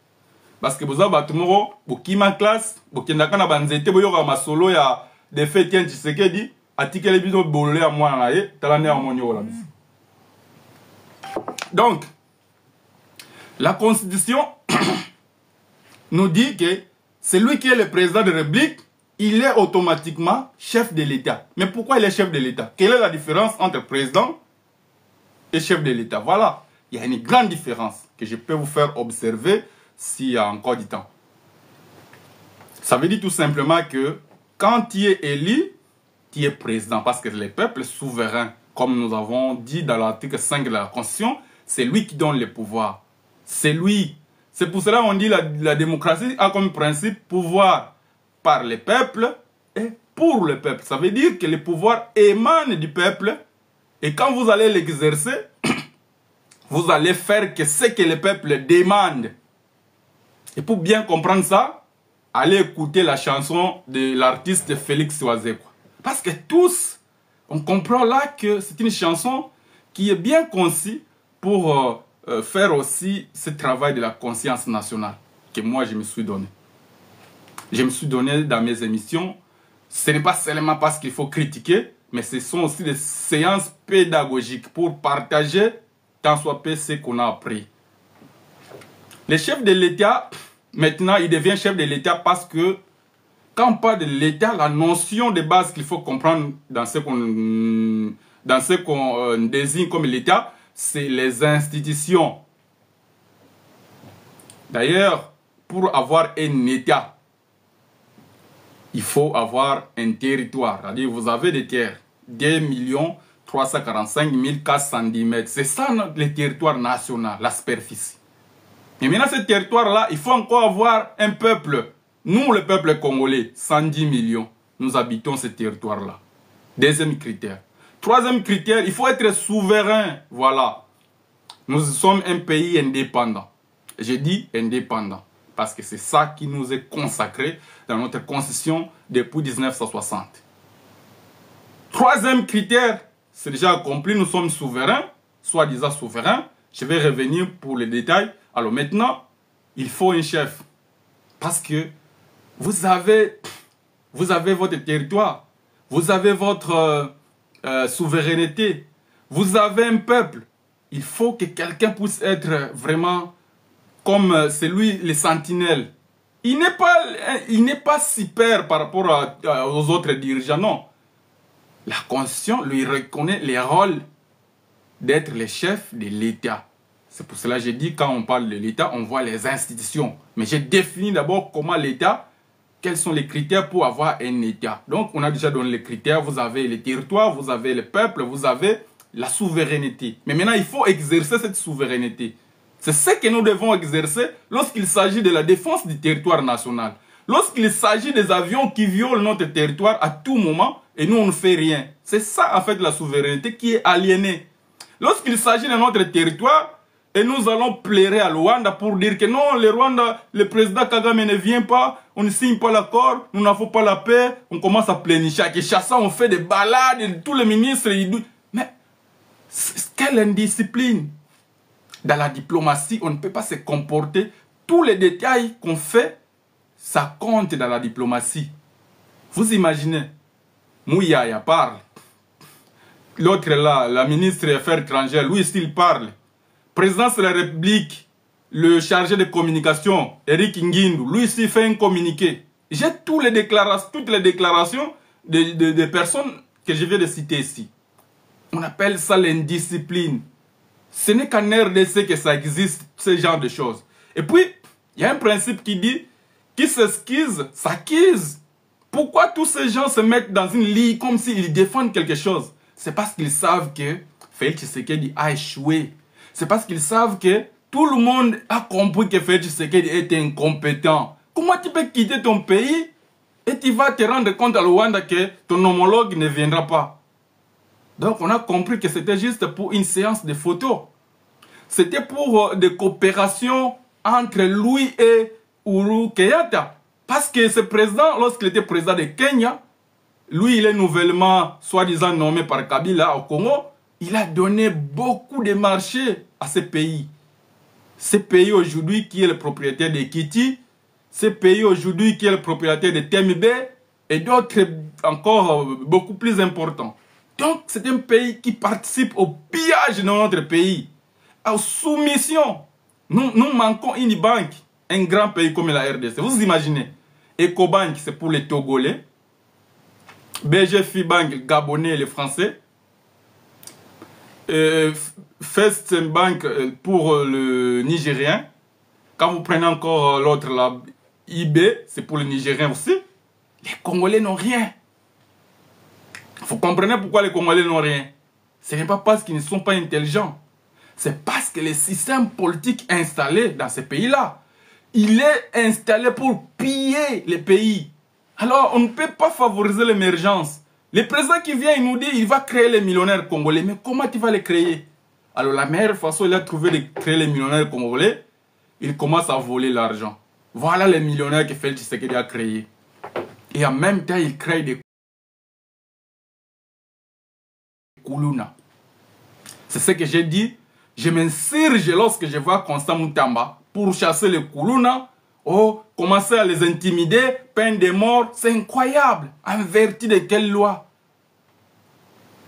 Parce que vous avez tout le monde, vous qui ma classe, vous qui n'avez pas banzete, vous avez ma solo, il y a des faits qui Tshisekedi, article les bisous bolé à moi là, talane à mon là. Donc, la Constitution nous dit que celui qui est le président de la République, il est automatiquement chef de l'État. Mais pourquoi il est chef de l'État? Quelle est la différence entre président et chef de l'État? Voilà, il y a une grande différence que je peux vous faire observer s'il y a encore du temps. Ça veut dire tout simplement que quand tu es élu, tu es président. Parce que le peuple souverain, comme nous avons dit dans l'article 5 de la Constitution, c'est lui qui donne le pouvoir. C'est lui. C'est pour cela qu'on dit la démocratie a comme principe pouvoir par le peuple et pour le peuple. Ça veut dire que le pouvoir émane du peuple et quand vous allez l'exercer, vous allez faire que ce que le peuple demande. Et pour bien comprendre ça, allez écouter la chanson de l'artiste Félix Oazekwa. Parce que tous, on comprend là que c'est une chanson qui est bien conçue pour faire aussi ce travail de la conscience nationale que moi je me suis donné. Je me suis donné dans mes émissions. Ce n'est pas seulement parce qu'il faut critiquer, mais ce sont aussi des séances pédagogiques pour partager tant soit peu ce qu'on a appris. Le chef de l'État, maintenant, il devient chef de l'État parce que quand on parle de l'État, la notion de base qu'il faut comprendre dans ce qu'on désigne comme l'État, c'est les institutions. D'ailleurs, pour avoir un État, il faut avoir un territoire. C'est-à-dire, vous avez des terres, 2 345 410 mètres. C'est ça le territoire national, la superficie. Et maintenant, ce territoire-là, il faut encore avoir un peuple. Nous, le peuple congolais, 110 millions, nous habitons ce territoire-là. Deuxième critère. Troisième critère, il faut être souverain. Voilà. Nous sommes un pays indépendant. J'ai dit indépendant parce que c'est ça qui nous est consacré dans notre constitution depuis 1960. Troisième critère, c'est déjà accompli, nous sommes souverains, soi-disant souverains. Je vais revenir pour les détails. Alors maintenant, il faut un chef. Parce que vous avez votre territoire, vous avez votre souveraineté, vous avez un peuple. Il faut que quelqu'un puisse être vraiment comme celui, les sentinelles. Il n'est pas super par rapport aux autres dirigeants, non. La Constitution lui reconnaît les rôles d'être le chef de l'État. C'est pour cela que j'ai dit, quand on parle de l'État, on voit les institutions. Mais j'ai défini d'abord comment l'État, quels sont les critères pour avoir un État. Donc, on a déjà donné les critères. Vous avez les territoires, vous avez le peuple, vous avez la souveraineté. Mais maintenant, il faut exercer cette souveraineté. C'est ce que nous devons exercer lorsqu'il s'agit de la défense du territoire national. Lorsqu'il s'agit des avions qui violent notre territoire à tout moment et nous, on ne fait rien. C'est ça, en fait, la souveraineté qui est aliénée. Lorsqu'il s'agit de notre territoire, et nous allons plairer à Luanda pour dire que non, le Rwanda, le président Kagame ne vient pas, on ne signe pas l'accord, nous n'avons pas la paix, on commence à plénicher. À Kinshasa, on fait des balades, tous les ministres, mais quelle indiscipline! Dans la diplomatie, on ne peut pas se comporter. Tous les détails qu'on fait, ça compte dans la diplomatie. Vous imaginez, Mouyaya parle. L'autre là, la ministre des Affaires étrangères, lui aussi il parle. Président de la République, le chargé de communication, Eric Ngindu, lui aussi fait un communiqué. J'ai toutes les déclarations des personnes que je viens de citer ici. On appelle ça l'indiscipline. Ce n'est qu'en RDC que ça existe, ce genre de choses. Et puis, il y a un principe qui dit, qui s'excuse, s'acquise. Pourquoi tous ces gens se mettent dans une ligne comme s'ils défendent quelque chose? C'est parce qu'ils savent que Félix Tshisekedi a échoué. C'est parce qu'ils savent que tout le monde a compris que Félix Tshisekedi est incompétent. Comment tu peux quitter ton pays et tu vas te rendre compte à Luanda que ton homologue ne viendra pas? Donc on a compris que c'était juste pour une séance de photos. C'était pour des coopérations entre lui et Uhuru Kenyatta. Parce que ce président, lorsqu'il était président de Kenya, lui il est nouvellement, soi-disant nommé par Kabila au Congo, il a donné beaucoup de marchés à ce pays. Ce pays aujourd'hui qui est le propriétaire de Kiti, ce pays aujourd'hui qui est le propriétaire de Tembe et d'autres encore beaucoup plus importants. Donc c'est un pays qui participe au pillage de notre pays, à soumission. Nous manquons une banque, un grand pays comme la RDC. Vous imaginez, Ecobank c'est pour les Togolais, BGFI Bank Gabonais et les Français, First Bank pour le Nigérien. Quand vous prenez encore l'autre là, IB, c'est pour le Nigérien aussi. Les Congolais n'ont rien. Vous comprenez pourquoi les Congolais n'ont rien? Ce n'est pas parce qu'ils ne sont pas intelligents. C'est parce que le système politique installé dans ces pays-là, il est installé pour piller les pays. Alors, on ne peut pas favoriser l'émergence. Le président qui vient, il nous dit, il va créer les millionnaires congolais. Mais comment tu vas les créer? Alors, la meilleure façon, il a trouvé de créer les millionnaires congolais. Il commence à voler l'argent. Voilà les millionnaires que Félix Tshisekedi a créés. Et en même temps, il crée des Kuluna. C'est ce que j'ai dit. Je m'insurge lorsque je vois Constant Moutamba pour chasser les Kuluna. Oh, commencer à les intimider, peine de mort, c'est incroyable. En vertu de quelle loi?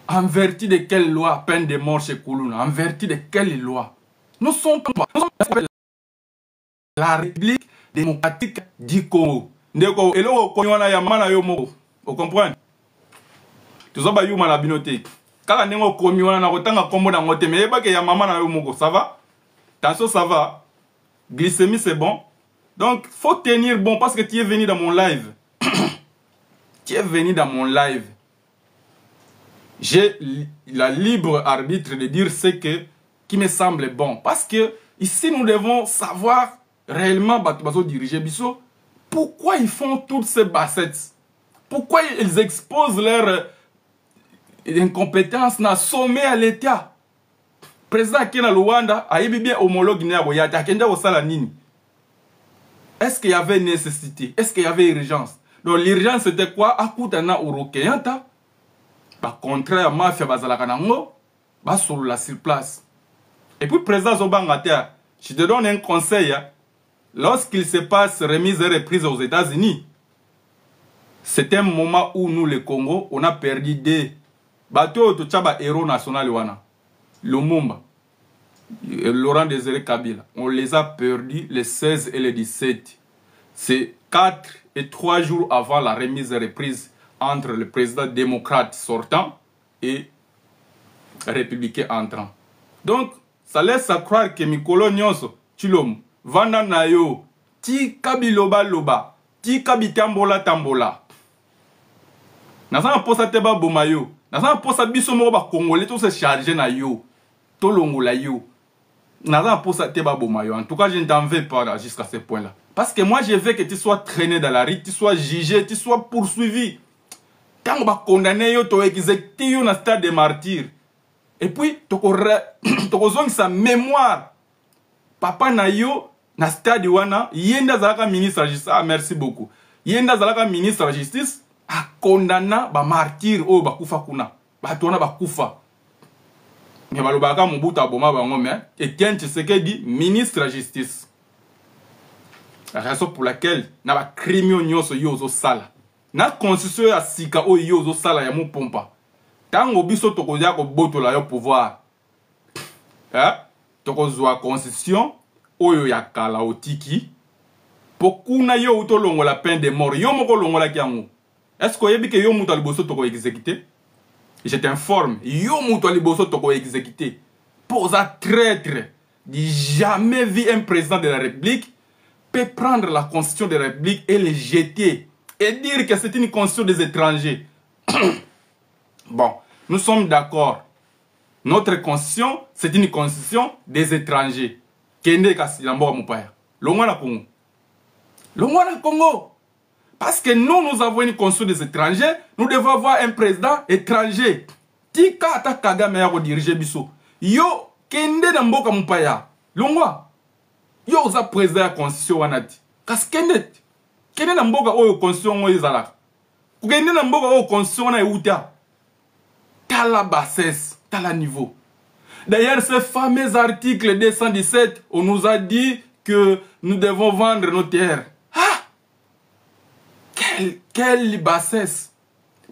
En vertu de quelle loi, peine de mort chez Kuluna? En vertu de quelle loi? Nous sommes la République démocratique du Congo. Ndeko, elo konyoana ya mana yo moko. Vous comprenez? Tout ça ba yuma la binote. Kaka nengo konyoana na kotanga kombo na ngote mais yeba ke ya mama na yo moko, ça va? Tension, ça va? Glycémie c'est bon. Donc, il faut tenir bon parce que tu es venu dans mon live. Tu es venu dans mon live. J'ai la libre arbitre de dire ce qui me semble bon. Parce que ici, nous devons savoir réellement diriger Bisso. Pourquoi ils font toutes ces bassettes? Pourquoi ils exposent leur incompétence dans sommet à l'État? président qui est dans Luanda a eu bien homologue né à Boyata, a kenda au Salanini. Est-ce qu'il y avait nécessité? Est-ce qu'il y avait urgence? Donc l'urgence c'était quoi? Akutana Urokeyanta, bah contraire à mafia bazalakanango, bah sur la sur place. Et puis président Zobangata, je te donne un conseil. Lorsqu'il se passe remise et reprise aux États-Unis, c'est un moment où nous, le Congo, on a perdu des bateaux de Tchaba héros national wana. Lumumba, Laurent Désiré Kabila, on les a perdus les 16 et les 17. C'est 4 et 3 jours avant la remise et reprise entre le président démocrate sortant et républicain entrant. Donc, ça laisse à croire que Mikolo Nyonso, Chilom, Vanda Nayo, Ti Kabiloba Loba, Ti Kabitambola Tambola. Naza posa teba bomayo, naza posa biso mo ba congolais tout se charger na yo, to longola yo. Naza posa teba bomayo. En tout cas, je ne t'en veux pas jusqu'à ce point-là. Parce que moi, je veux que tu sois traîné dans la rue, tu sois jugé, tu sois poursuivi. Quand on va condamner yo, to exécuter yo na stade de martyr. Et puis, toko zong sa mémoire. Papa na yo, na stade wana, yenda zalaka ministre de justice. Ah, merci beaucoup. Yenda zalaka ministre de justice, a condamna ba martyr o ba kufa kuna. Ba tona ba kufa. Mais balobaka Mobutu aboma bango mais Etienne Tshisekedi ministre de la justice. La raison pour laquelle na ba crime nyonso yo zo sala. Na constitution ya sika o yo zo sala ya mo pompa. Tango biso tokozia ko botola yo pouvoir. Tokozwa constitution oyo ya kala otiki. Pokuna yo utolongo la peine de mort. Yo moko longo la kiango. Est-ce que yebi ke yo mutu aliboso toko exécuter? Je t'informe, yo mutu aliboso toko exécuter. Posa traître. Jamais vu un président de la République peut prendre la constitution de la République et le jeter et dire que c'est une constitution des étrangers. Bon, nous sommes d'accord. Notre constitution, c'est une constitution des étrangers. Kende Kasilambo Mupaya. Longwana Congo. Longwana Congo. Parce que nous avons une constitution des étrangers, nous devons avoir un président étranger. Tika ata Kagame ya ko diriger biso. Yo kende na mboka Mupaya. Longwa. Yo za président ya constitution wanati. Kas kende. Kende na mboka oyo constitution oyo ezalaka. Kende na mboka oyo constitution na euta. Tala bassesse, tala niveau. D'ailleurs, ce fameux article 217, on nous a dit que nous devons vendre nos terres. Ah! Quelle bassesse!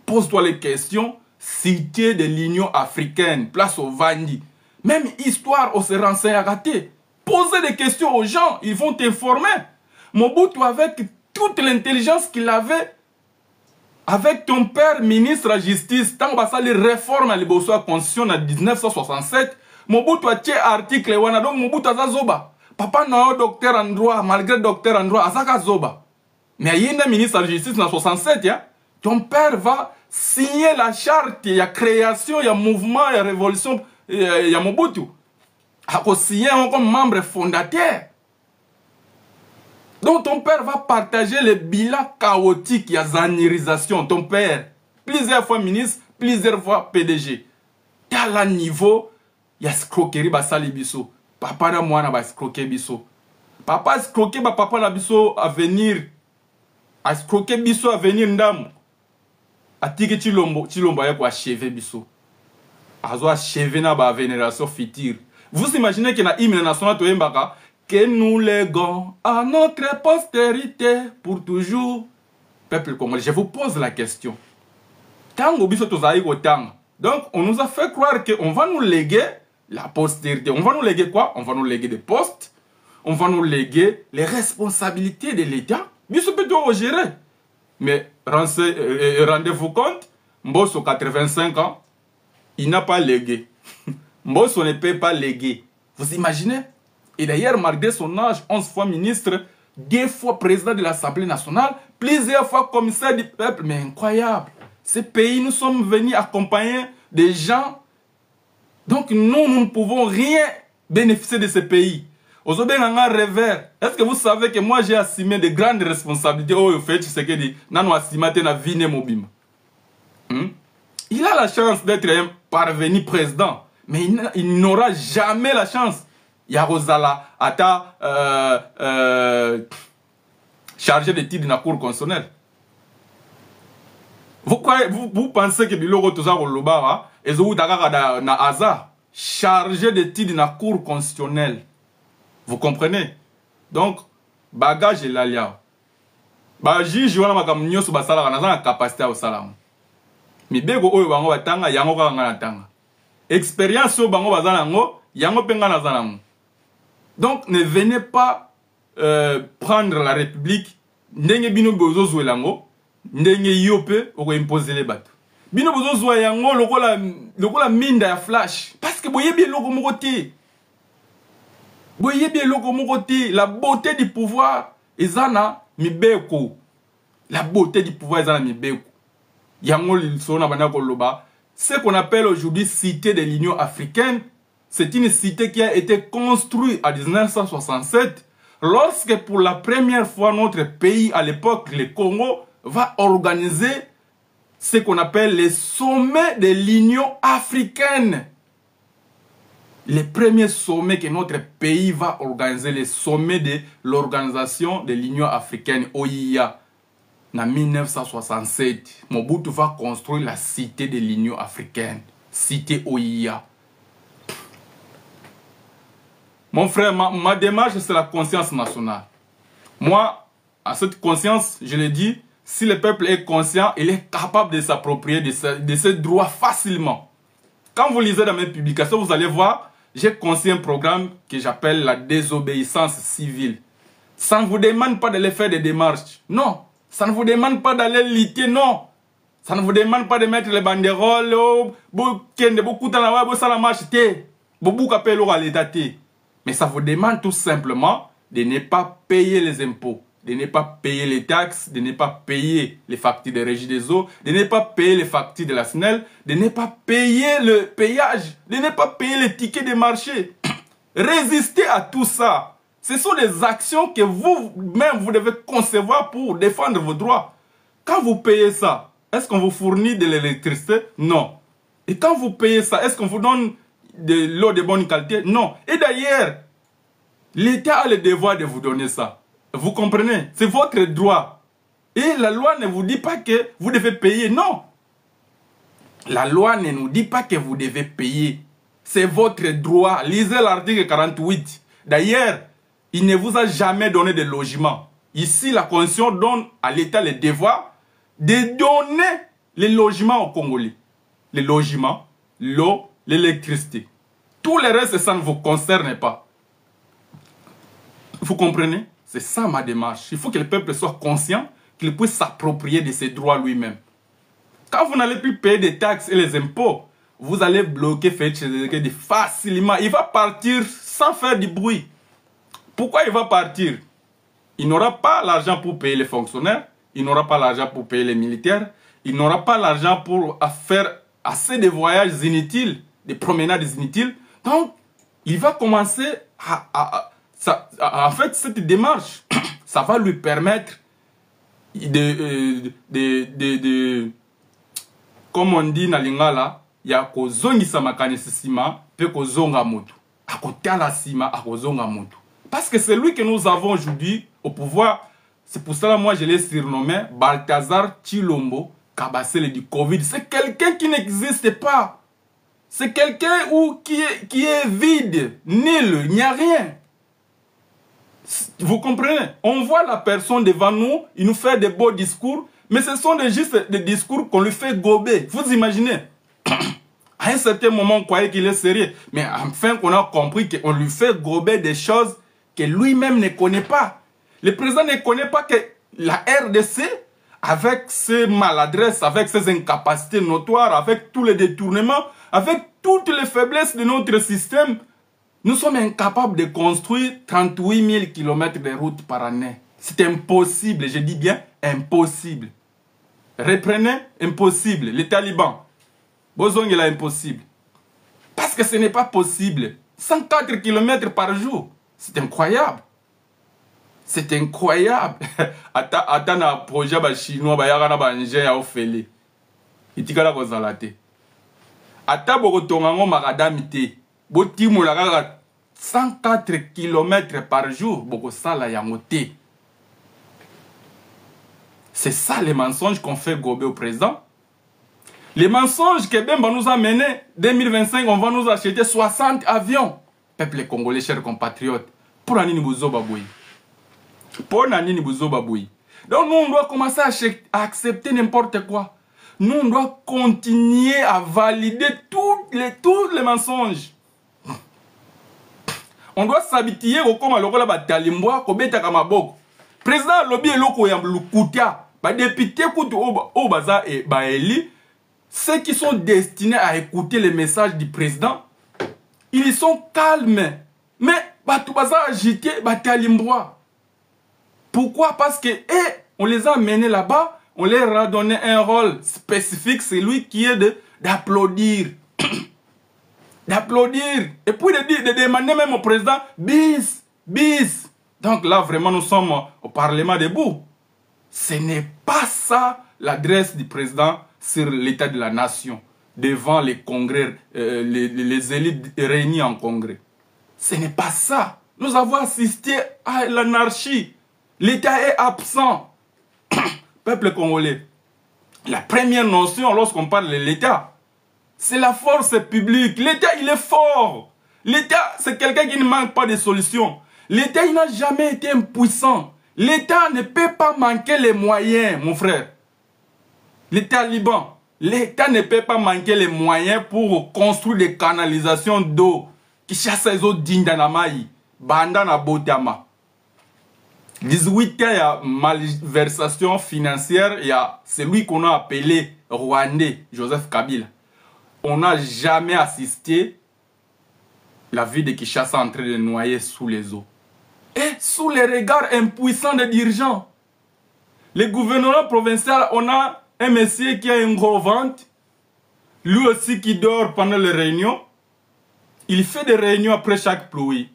Pose-toi les questions. Cité de l'Union africaine, place au Vandi. Même histoire, on se renseigne à rater. Posez des questions aux gens, ils vont t'informer. Mobutu, avec toute l'intelligence qu'il avait, avec ton père ministre de la justice, tant que ça les réformes à la constitution en 1967, Mobutu a tué article wana donc Mobutu a zoba. Papa n'a docteur en droit, malgré docteur en droit, a zoba. Mais il y a un ministre de la justice en 67, hein, ton père va signer la charte, il y a création, il y a mouvement, il y a révolution, il y a Mobutu. A signé comme membre fondateur. Donc ton père va partager le bilan chaotique, il y a zanirisation. Ton père, plusieurs fois ministre, plusieurs fois PDG. À la niveau, il y a escroquerie basali biso. Papa na mwana ba escroquer biso. Papa escroquer ba papa na biso à venir. A escroquer biso à venir ndam. Atiki chilombo ya ko achever biso. Azo achever na ba vénération future. Vous imaginez que na hymne national to yembaka que nous léguons à notre postérité pour toujours. Peuple congolais, je vous pose la question. Tango biso tozaï au tang. Donc, on nous a fait croire qu'on va nous léguer la postérité. On va nous léguer quoi? On va nous léguer des postes. On va nous léguer les responsabilités de l'État. Biso peut tout gérer. Mais rendez-vous compte, Mbosso 85 ans, il n'a pas légué. Mbosso ne peut pas léguer. Vous imaginez? Et d'ailleurs, malgré son âge, 11 fois ministre, 2 fois président de l'Assemblée nationale, plusieurs fois commissaire du peuple. Mais incroyable. Ce pays, nous sommes venus accompagner des gens. Donc nous ne pouvons rien bénéficier de ce pays. Aujourd'hui, on a un revers. Est-ce que vous savez que moi, j'ai assumé de grandes responsabilités? Oh, au fait, ce que dit, nano assumé na vie mobile. Il a la chance d'être un parvenu président. Mais il n'aura jamais la chance. Yarozala, Ata, chargé de titres dans la Cour constitutionnelle. Vous pensez que Biloro Toza Rolobara, et Zou Dagara na hasard, chargé de titres dans la Cour constitutionnelle. Vous comprenez? Donc, bagage et l'alia. Baji, je vois ma camion sur Basala, on a la capacité au salam. Mais bego oyo bango batanga, yango kanga tanga. Expérience au bango bazalango, yango penga nazalango. Donc, ne venez pas prendre la République, ndenge bino bozo zouelango, ndenge yope, ou imposer les bateaux. Bino bozo zouelango, lokola minda ya flash. Parce que boye bien loko mokote. Boye bien loko mokote. La beauté du pouvoir, ezana mibeko. La beauté du pouvoir, ezana mibeko. Yango l'ilsona banako loba. Ce qu'on appelle aujourd'hui cité de l'Union africaine, c'est une cité qui a été construite en 1967, lorsque pour la première fois notre pays, à l'époque, le Congo, va organiser ce qu'on appelle les sommets de l'Union africaine. Les premiers sommets que notre pays va organiser, les sommets de l'organisation de l'Union africaine, OIA. En 1967, Mobutu va construire la cité de l'Union africaine, cité OIA. Mon frère, ma démarche, c'est la conscience nationale. Moi, à cette conscience, je le dis, si le peuple est conscient, il est capable de s'approprier de ses droits facilement. Quand vous lisez dans mes publications, vous allez voir, j'ai conçu un programme que j'appelle la désobéissance civile. Ça ne vous demande pas d'aller faire des démarches. Non. Ça ne vous demande pas d'aller lutter. Non. Ça ne vous demande pas de mettre les banderoles. Mais ça vous demande tout simplement de ne pas payer les impôts, de ne pas payer les taxes, de ne pas payer les factures de régie des eaux, de ne pas payer les factures de la SNEL, de ne pas payer le péage, de ne pas payer les tickets de marché. Résistez à tout ça. Ce sont des actions que vous-même, vous devez concevoir pour défendre vos droits. Quand vous payez ça, est-ce qu'on vous fournit de l'électricité? Non. Et quand vous payez ça, est-ce qu'on vous donne de l'eau de bonne qualité? Non. Et d'ailleurs, l'État a le devoir de vous donner ça. Vous comprenez? C'est votre droit. Et la loi ne vous dit pas que vous devez payer. Non. La loi ne nous dit pas que vous devez payer. C'est votre droit. Lisez l'article 48. D'ailleurs, il ne vous a jamais donné de logement. Ici, la Constitution donne à l'État le devoir de donner les logements aux Congolais. Les logements, l'eau, l'électricité. Tout le reste, ça ne vous concerne pas. Vous comprenez? C'est ça ma démarche. Il faut que le peuple soit conscient qu'il puisse s'approprier de ses droits lui-même. Quand vous n'allez plus payer des taxes et les impôts, vous allez bloquer Félix facilement. Il va partir sans faire du bruit. Pourquoi il va partir? Il n'aura pas l'argent pour payer les fonctionnaires, il n'aura pas l'argent pour payer les militaires, il n'aura pas l'argent pour faire assez de voyages inutiles, de promenades inutiles. Donc, il va commencer en fait, cette démarche, ça va lui permettre comme on dit dans l'ingala, il y a kozongisa makanisi sima, pe kozonga moto. Akotala sima, akozonga moto. Parce que c'est lui que nous avons aujourd'hui au pouvoir. C'est pour cela moi je l'ai surnommé Balthazar Chilombo Kabasele du Covid. C'est quelqu'un qui n'existe pas. C'est quelqu'un qui est vide, nul, il n'y a rien. Vous comprenez? On voit la personne devant nous, il nous fait des beaux discours, mais ce sont juste des discours qu'on lui fait gober. Vous imaginez? À un certain moment, on croyait qu'il est sérieux. Mais enfin, on a compris qu'on lui fait gober des choses que lui-même ne connaît pas. Le président ne connaît pas que la RDC, avec ses maladresses, avec ses incapacités notoires, avec tous les détournements, avec toutes les faiblesses de notre système, nous sommes incapables de construire 38 000 km de routes par année. C'est impossible, je dis bien impossible. Reprenez, impossible. Les talibans, Bozong est impossible. Parce que ce n'est pas possible. 104 km par jour. C'est incroyable. C'est incroyable. Attends un projet chinois, il y a un ingénieur au félé. Il y a un ata bokotongango makadamite botimola kaka 104 km par jour bokosala yango te. C'est ça les mensonges qu'on fait gober au président. Les mensonges que Bemba nous a menés, 2025, on va nous acheter 60 avions. Peuple congolais, chers compatriotes, pour Nani Bouzo Baboui. Pour Nani Bouzo Baboui. Donc nous, on doit commencer à accepter n'importe quoi. Nous, on doit continuer à valider tous les mensonges. On doit s'habituer au comme le batalimboa, au beta kamaboko. Président lobby eloko ya lukutia, ba député kutu au baza et baeli, ceux qui sont destinés à écouter les messages du président, ils sont calmes. Mais batou baza agité, batalimboa. Pourquoi? Parce que on les a menés là-bas, on leur a donné un rôle spécifique, c'est lui qui est d'applaudir. D'applaudir. Et puis de demander même au président, bis, bis. Donc là, vraiment, nous sommes au Parlement debout. Ce n'est pas ça l'adresse du président sur l'état de la nation, devant les congrès, les élites réunies en congrès. Ce n'est pas ça. Nous avons assisté à l'anarchie. L'État est absent. Peuple congolais, la première notion lorsqu'on parle de l'État, c'est la force publique. L'État, il est fort. L'État, c'est quelqu'un qui ne manque pas de solutions. L'État, il n'a jamais été impuissant. L'État ne peut pas manquer les moyens, mon frère. Les talibans, l'État ne peut pas manquer les moyens pour construire des canalisations d'eau qui chassent les eaux dignes d'Anamaï, Bandana Botama. 18 ans, il y a malversation financière, il y a celui qu'on a appelé Rwandais, Joseph Kabila. On n'a jamais assisté la ville de Kinshasa en train de noyer sous les eaux. Et sous les regards impuissants des dirigeants. Le gouvernement provincial, on a un monsieur qui a une gros ventre, lui aussi qui dort pendant les réunions. Il fait des réunions après chaque pluie.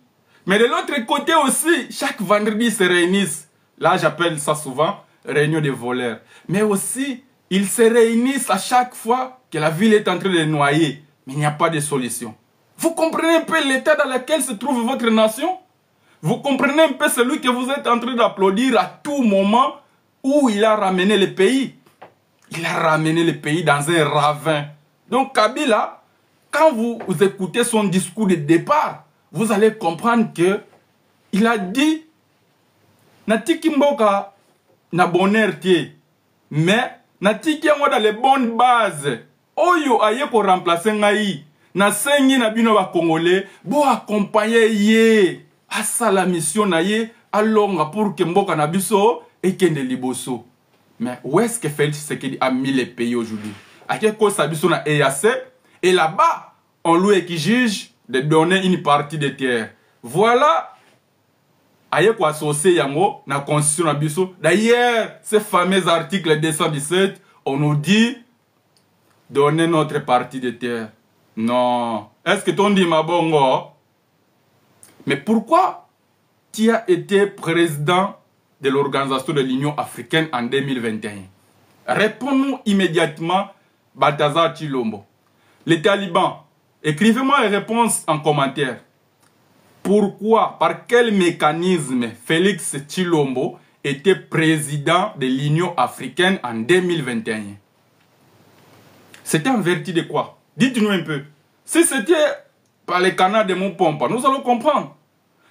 Mais de l'autre côté aussi, chaque vendredi, ils se réunissent. Là, j'appelle ça souvent réunion des voleurs. Mais aussi, ils se réunissent à chaque fois que la ville est en train de noyer. Mais il n'y a pas de solution. Vous comprenez un peu l'état dans lequel se trouve votre nation? Vous comprenez un peu celui que vous êtes en train d'applaudir à tout moment où il a ramené le pays? Il a ramené le pays dans un ravin. Donc Kabila, quand vous écoutez son discours de départ, vous allez comprendre que il a dit Natiki Mboka na bonheur tie, mais Natiki yango dans les bonnes bases. Oyo aye ko remplacer ngai na sengi na bino ba congolais bo accompagner ye à ça la mission na ye alonga pour que Mboka na biso et kende liboso. Mais où est-ce que Félix Tshisekedi a mis les pays aujourd'hui? À quel cause sa biso na EAC et là-bas on lui qui juge de donner une partie des terres. Voilà. Aye ko associer yango na constitution na biso. D'ailleurs, ce fameux article 217, on nous dit donner notre partie des terres. Non. Est-ce que ton dit ma bongo? Mais pourquoi tu as été président de l'Organisation de l'Union africaine en 2021? Réponds-nous immédiatement, Balthazar Tshilombo. Les talibans, écrivez-moi une réponse en commentaire. Pourquoi, par quel mécanisme Félix Tshilombo était président de l'Union africaine en 2021? C'était en vertu de quoi? Dites-nous un peu. Si c'était par les canards de mon pompe, nous allons comprendre.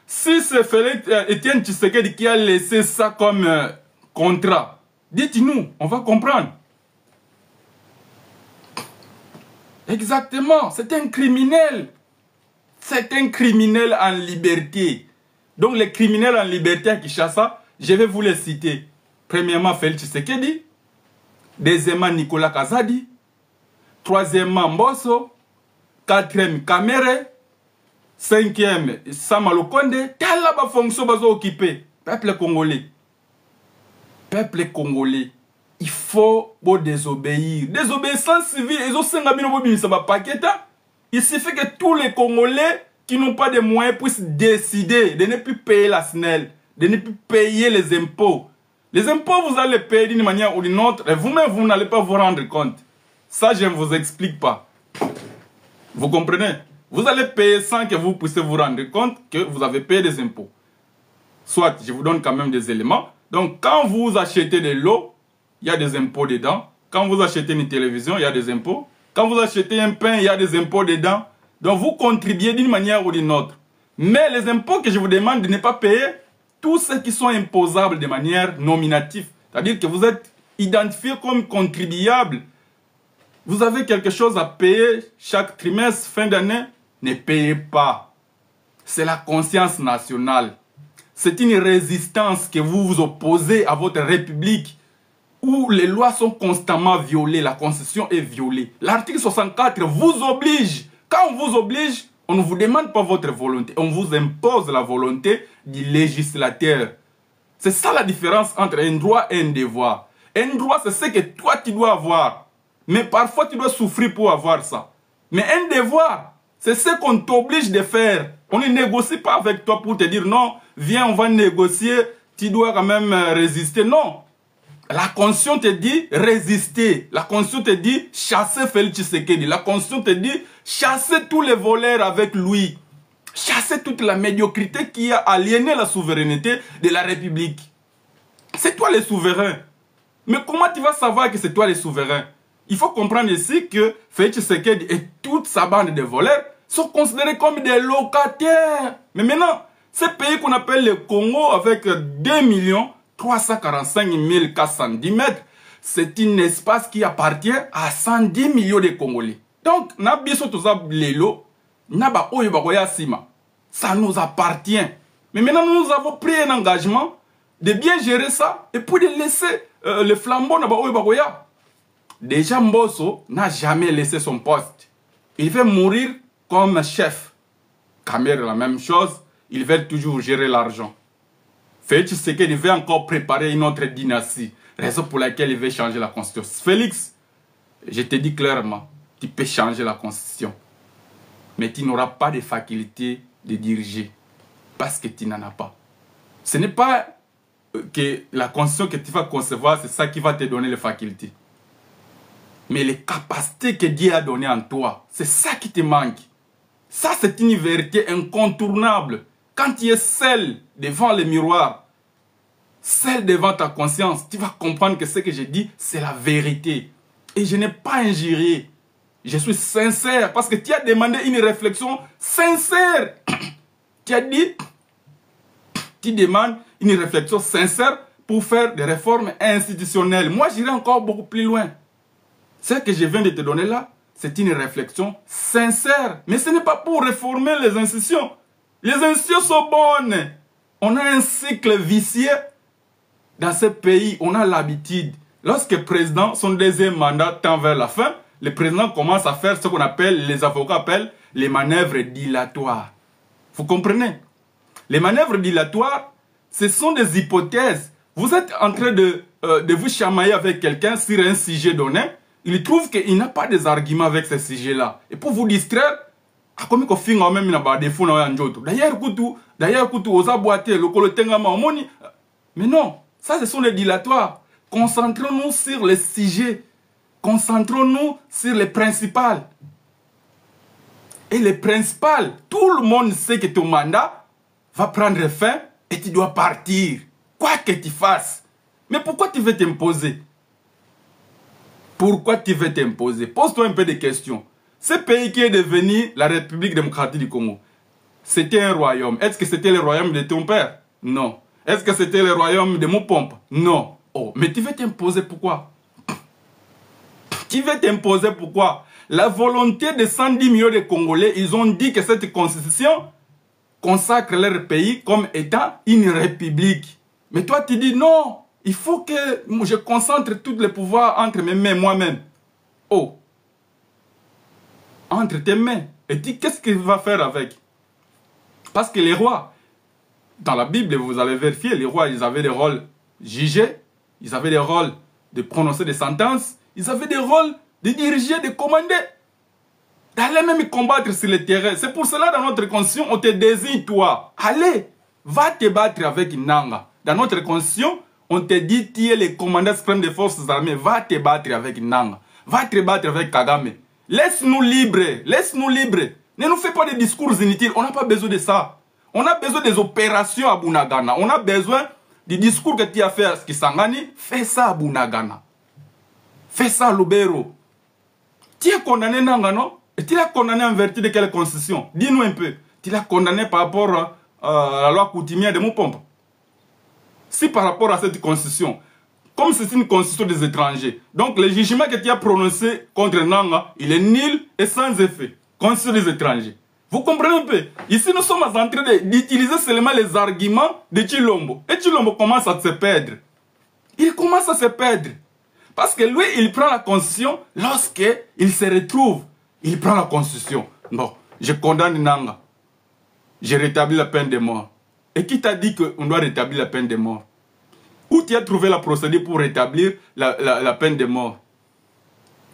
Si c'est Félix Etienne Tshisekedi qui a laissé ça comme contrat, dites-nous, on va comprendre. Exactement, c'est un criminel. C'est un criminel en liberté. Donc les criminels en liberté à Kinshasa, je vais vous les citer. Premièrement, Félix Tshisekedi. Deuxièmement, Nicolas Kazadi. Troisièmement, Mbosso. Quatrième, Kamere. Cinquième, Samalo Konde. Telle la fonction bazo occupé. Peuple congolais. Peuple congolais. Il faut désobéir. Désobéissance civile. Il suffit que tous les Congolais qui n'ont pas de moyens puissent décider de ne plus payer la SNEL, de ne plus payer les impôts. Les impôts, vous allez payer d'une manière ou d'une autre, et vous-même, vous n'allez pas vous rendre compte. Ça, je ne vous explique pas. Vous comprenez? Vous allez payer sans que vous puissiez vous rendre compte que vous avez payé des impôts. Soit, je vous donne quand même des éléments. Donc, quand vous achetez de l'eau, il y a des impôts dedans. Quand vous achetez une télévision, il y a des impôts. Quand vous achetez un pain, il y a des impôts dedans. Donc, vous contribuez d'une manière ou d'une autre. Mais les impôts que je vous demande de ne pas payer, tous ceux qui sont imposables de manière nominative, c'est-à-dire que vous êtes identifié comme contribuable, vous avez quelque chose à payer chaque trimestre, fin d'année, ne payez pas. C'est la conscience nationale. C'est une résistance que vous vous opposez à votre république où les lois sont constamment violées, la constitution est violée. L'article 64 vous oblige. Quand on vous oblige, on ne vous demande pas votre volonté, on vous impose la volonté du législateur. C'est ça la différence entre un droit et un devoir. Un droit, c'est ce que toi tu dois avoir. Mais parfois, tu dois souffrir pour avoir ça. Mais un devoir, c'est ce qu'on t'oblige de faire. On ne négocie pas avec toi pour te dire non, viens, on va négocier, tu dois quand même résister. Non. La Constitution te dit résister. La Constitution te dit chasser Félix Tshisekedi. La Constitution te dit chasser tous les voleurs avec lui. Chasser toute la médiocrité qui a aliéné la souveraineté de la République. C'est toi le souverain. Mais comment tu vas savoir que c'est toi le souverain? Il faut comprendre ici que Félix Tshisekedi et toute sa bande de voleurs sont considérés comme des locataires. Mais maintenant, ce pays qu'on appelle le Congo avec 2 345 410 mètres, c'est un espace qui appartient à 110 millions de Congolais. Donc, ça nous appartient. Mais maintenant, nous avons pris un engagement de bien gérer ça et puis de laisser le flambeau na Bagoya. Déjà, Mbosso n'a jamais laissé son poste. Il veut mourir comme chef. Kamer, la même chose. Il veut toujours gérer l'argent. Félix Tshisekedi veut encore préparer une autre dynastie. Raison pour laquelle il veut changer la constitution. Félix, je te dis clairement, tu peux changer la constitution. Mais tu n'auras pas de faculté de diriger. Parce que tu n'en as pas. Ce n'est pas que la constitution que tu vas concevoir, c'est ça qui va te donner les facultés. Mais les capacités que Dieu a données en toi, c'est ça qui te manque. Ça, c'est une vérité incontournable. Quand tu es seul devant le miroir, seul devant ta conscience, tu vas comprendre que ce que je dis, c'est la vérité. Et je n'ai pas injurié. Je suis sincère parce que tu as demandé une réflexion sincère. Tu as dit, tu demandes une réflexion sincère pour faire des réformes institutionnelles. Moi, j'irai encore beaucoup plus loin. Ce que je viens de te donner là, c'est une réflexion sincère. Mais ce n'est pas pour réformer les institutions. Les institutions sont bonnes. On a un cycle vicieux dans ce pays. On a l'habitude. Lorsque le président, son deuxième mandat tend vers la fin, le président commence à faire ce qu'on appelle, les avocats appellent les manœuvres dilatoires. Vous comprenez? Les manœuvres dilatoires, ce sont des hypothèses. Vous êtes en train de vous chamailler avec quelqu'un sur un sujet donné. Il trouve qu'il n'a pas des arguments avec ce sujet-là. Et pour vous distraire, d'ailleurs, mais non, ça ce sont les dilatoires. Concentrons-nous sur les sujets. Concentrons-nous sur les principales. Et les principales, tout le monde sait que ton mandat va prendre fin et tu dois partir. Quoi que tu fasses. Mais pourquoi tu veux t'imposer? Pourquoi tu veux t'imposer? Pose-toi un peu de questions. Ce pays qui est devenu la République démocratique du Congo, c'était un royaume. Est-ce que c'était le royaume de ton père? Non. Est-ce que c'était le royaume de mon pompe? Non. Oh, mais tu veux t'imposer pourquoi? Tu veux t'imposer pourquoi? La volonté de 110 millions de Congolais, ils ont dit que cette constitution consacre leur pays comme étant une république. Mais toi, tu dis non. Il faut que je concentre tous les pouvoirs entre mes mains moi-même. Oh. Entre tes mains. Et dis qu'est-ce qu'il va faire avec? Parce que les rois, dans la Bible, vous allez vérifier, les rois, ils avaient des rôles jugés, ils avaient des rôles de prononcer des sentences, ils avaient des rôles de diriger, de commander, d'aller même combattre sur le terrain. C'est pour cela, dans notre constitution, on te désigne, toi. Allez, va te battre avec Nanga. Dans notre constitution, on te dit, tu es le commandant suprême des forces armées, va te battre avec Nanga. Va te battre avec Kagame. Laisse-nous libres. Laisse-nous libres. Ne nous fais pas des discours inutiles. On n'a pas besoin de ça. On a besoin des opérations à Bunagana. On a besoin du discours que tu as fait à Kisangani. Fais ça à Bunagana. Fais ça à Lubero. Tu es condamné, non? Et tu l'as condamné en vertu de quelle constitution? Dis-nous un peu. Tu l'as condamné par rapport à la loi coutumière de Moupompe. Si par rapport à cette constitution, comme c'est une constitution des étrangers, donc le jugement que tu as prononcé contre Nanga, il est nul et sans effet. Constitution des étrangers. Vous comprenez un peu? Ici, nous sommes en train d'utiliser seulement les arguments de Chilombo. Et Chilombo commence à se perdre. Il commence à se perdre. Parce que lui, il prend la constitution lorsqu'il se retrouve. Il prend la constitution. Non, je condamne Nanga. Je rétablis la peine de mort. Et qui t'a dit qu'on doit rétablir la peine de mort? Où tu as trouvé la procédure pour rétablir la peine de mort?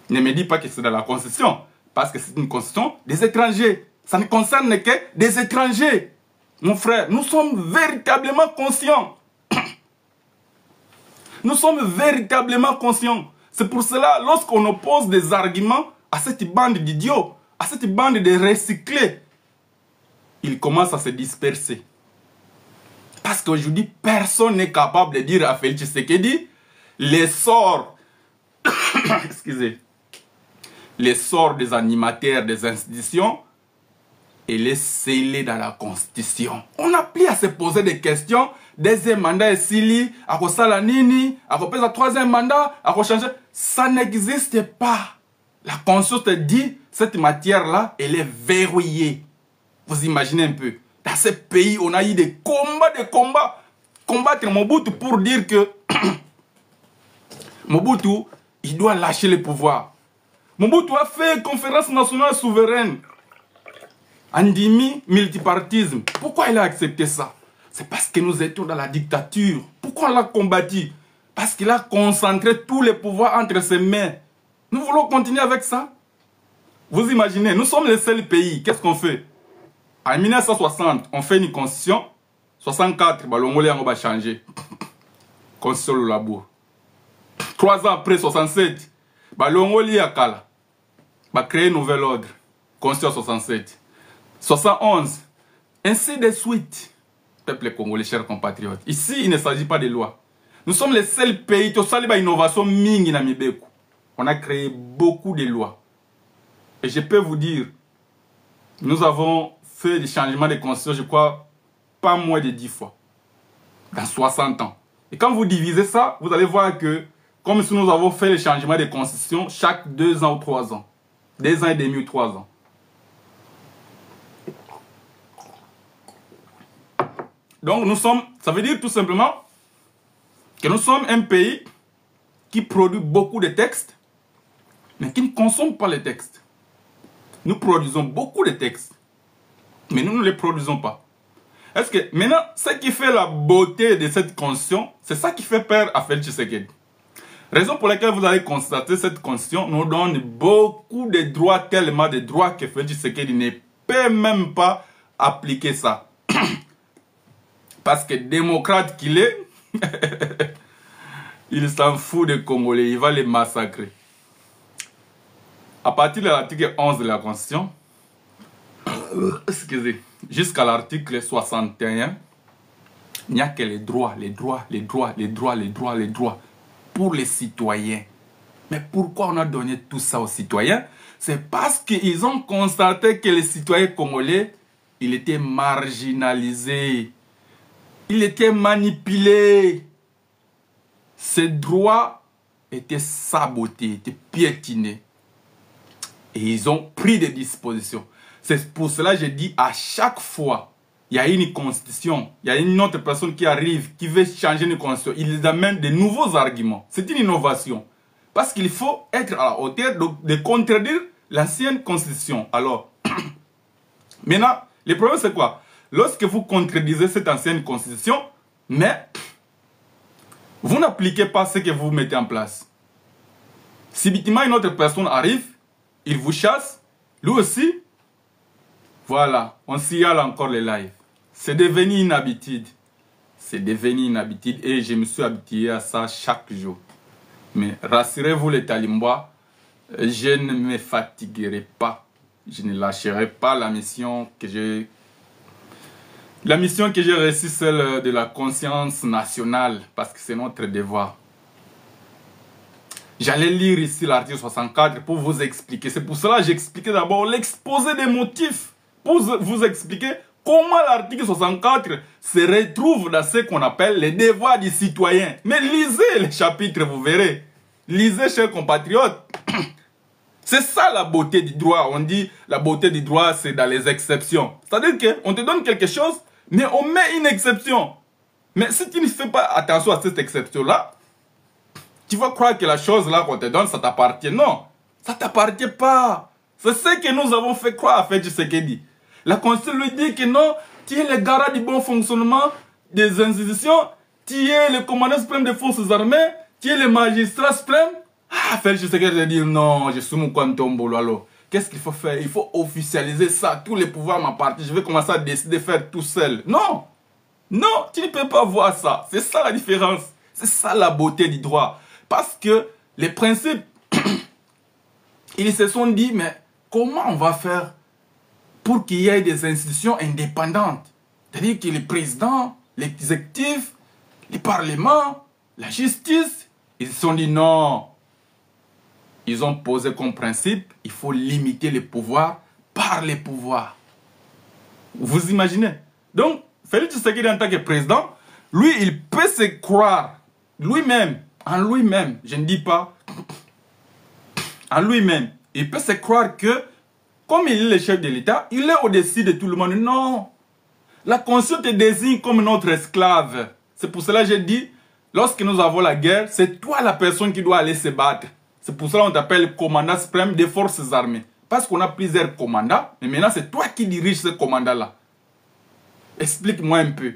Ne me dis pas que c'est dans la constitution. Parce que c'est une constitution des étrangers. Ça ne concerne que des étrangers. Mon frère, nous sommes véritablement conscients. Nous sommes véritablement conscients. C'est pour cela, lorsqu'on oppose des arguments à cette bande d'idiots, à cette bande de recyclés, ils commencent à se disperser. Parce qu'aujourd'hui, personne n'est capable de dire à Félix Tshisekedi les sorts, excusez, les sorts des animateurs des institutions et les sceller dans la Constitution. On n'a plus à se poser des questions. Deuxième mandat est Sili, à quoi ça la nini, à quoi pèse le troisième mandat, à quoi changer. Ça n'existe pas. La Constitution te dit, cette matière-là, elle est verrouillée. Vous imaginez un peu. Dans ce pays, on a eu des combats. Combattre Mobutu pour dire que Mobutu, il doit lâcher le pouvoir. Mobutu a fait une conférence nationale souveraine. Andimi, multipartisme. Pourquoi il a accepté ça? C'est parce que nous étions dans la dictature. Pourquoi on l'a combattu? Parce qu'il a concentré tous les pouvoirs entre ses mains. Nous voulons continuer avec ça? Vous imaginez, nous sommes le seul pays. Qu'est-ce qu'on fait? En 1960, on fait une constitution. 64, Balongolé va changer. Constitution le labour. 3 ans après, 67, Balongolé va créer un nouvel ordre. Constitution 67. 71, ainsi de suite. Peuple congolais, chers compatriotes. Ici, il ne s'agit pas de loi. Nous sommes les seuls pays qui ont fait l'innovation mingi na Mibeku. On a créé beaucoup de lois. Et je peux vous dire, nous avons fait des changements de constitution, je crois, pas moins de 10 fois. Dans 60 ans. Et quand vous divisez ça, vous allez voir que, comme si nous avons fait les changements de constitution chaque 2 ans ou 3 ans. 2 ans et demi ou 3 ans. Donc nous sommes, ça veut dire tout simplement que nous sommes un pays qui produit beaucoup de textes, mais qui ne consomme pas les textes. Nous produisons beaucoup de textes, mais nous ne les produisons pas. Est-ce que maintenant, ce qui fait la beauté de cette constitution, c'est ça qui fait peur à Félix Tshisekedi. Raison pour laquelle vous allez constater cette constitution nous donne beaucoup de droits, tellement de droits que Félix Tshisekedi ne peut même pas appliquer ça. Parce que démocrate qu'il est, il s'en fout des Congolais, il va les massacrer. À partir de l'article 11 de la Constitution, excusez, jusqu'à l'article 61, il n'y a que les droits pour les citoyens. Mais pourquoi on a donné tout ça aux citoyens? C'est parce qu'ils ont constaté que les citoyens congolais, ils étaient marginalisés. Il était manipulé. Ses droits étaient sabotés, étaient piétinés. Et ils ont pris des dispositions. C'est pour cela que je dis à chaque fois, il y a une constitution, il y a une autre personne qui arrive, qui veut changer une constitution. Ils amènent de nouveaux arguments. C'est une innovation. Parce qu'il faut être à la hauteur de contredire l'ancienne constitution. Alors, maintenant, le problème c'est quoi? Lorsque vous contredisez cette ancienne constitution, mais vous n'appliquez pas ce que vous mettez en place. Subitement, une autre personne arrive, il vous chasse, lui aussi, voilà, on signale encore les lives. C'est devenu une habitude. C'est devenu une habitude et je me suis habitué à ça chaque jour. Mais rassurez-vous les Talimbois, Je ne me fatiguerai pas. Je ne lâcherai pas la mission que j'ai... La mission que j'ai reçue, celle de la conscience nationale, parce que c'est notre devoir. J'allais lire ici l'article 64 pour vous expliquer. C'est pour cela que j'ai expliqué d'abord l'exposé des motifs. Pour vous expliquer comment l'article 64 se retrouve dans ce qu'on appelle les devoirs du citoyen. Mais lisez les chapitres, vous verrez. Lisez, chers compatriotes. C'est ça la beauté du droit. On dit la beauté du droit, c'est dans les exceptions. C'est-à-dire qu'on te donne quelque chose, mais on met une exception. Mais si tu ne fais pas attention à cette exception-là, tu vas croire que la chose là qu'on te donne, ça t'appartient. Non, ça t'appartient pas. C'est ce que nous avons fait croire à Félix Tshisekedi. La Constitution lui dit que non, tu es le garant du bon fonctionnement des institutions, tu es le commandant suprême des forces armées, tu es le magistrat suprême. Ah, Félix Tshisekedi dit non, je suis mon quantum alors. Qu'est-ce qu'il faut faire? Il faut officialiser ça. Tous les pouvoirs m'appartiennent. Je vais commencer à décider de faire tout seul. Non, non, tu ne peux pas voir ça. C'est ça la différence. C'est ça la beauté du droit. Parce que les principes, ils se sont dit, mais comment on va faire pour qu'il y ait des institutions indépendantes? C'est-à-dire que le président, l'exécutif, le parlement, la justice, ils se sont dit non. Ils ont posé comme principe, il faut limiter les pouvoirs par les pouvoirs. Vous imaginez? Donc, Félix Tshisekedi en tant que président, lui, il peut se croire lui-même, en lui-même, je ne dis pas, en lui-même, il peut se croire que, comme il est le chef de l'État, il est au-dessus de tout le monde. Non. La Constitution te désigne comme notre esclave. C'est pour cela que j'ai dit, lorsque nous avons la guerre, c'est toi la personne qui doit aller se battre. C'est pour cela qu'on t'appelle commandant suprême des forces armées. Parce qu'on a plusieurs commandants, mais maintenant c'est toi qui diriges ce commandant-là. Explique-moi un peu.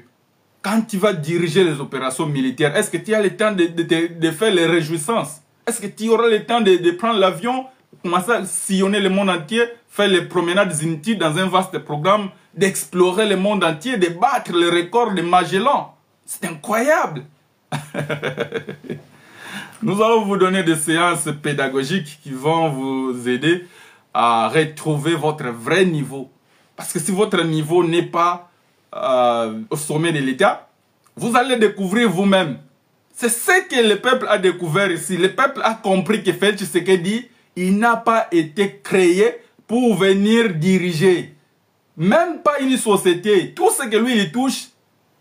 Quand tu vas diriger les opérations militaires, est-ce que tu as le temps de faire les réjouissances? Est-ce que tu auras le temps de prendre l'avion, commencer à sillonner le monde entier, faire les promenades inutiles dans un vaste programme, d'explorer le monde entier, de battre le record de Magellan? C'est incroyable. Nous allons vous donner des séances pédagogiques qui vont vous aider à retrouver votre vrai niveau. Parce que si votre niveau n'est pas au sommet de l'État, vous allez découvrir vous-même. C'est ce que le peuple a découvert ici. Le peuple a compris que Félix Tshisekedi, il n'a pas été créé pour venir diriger. Même pas une société. Tout ce que lui, il touche,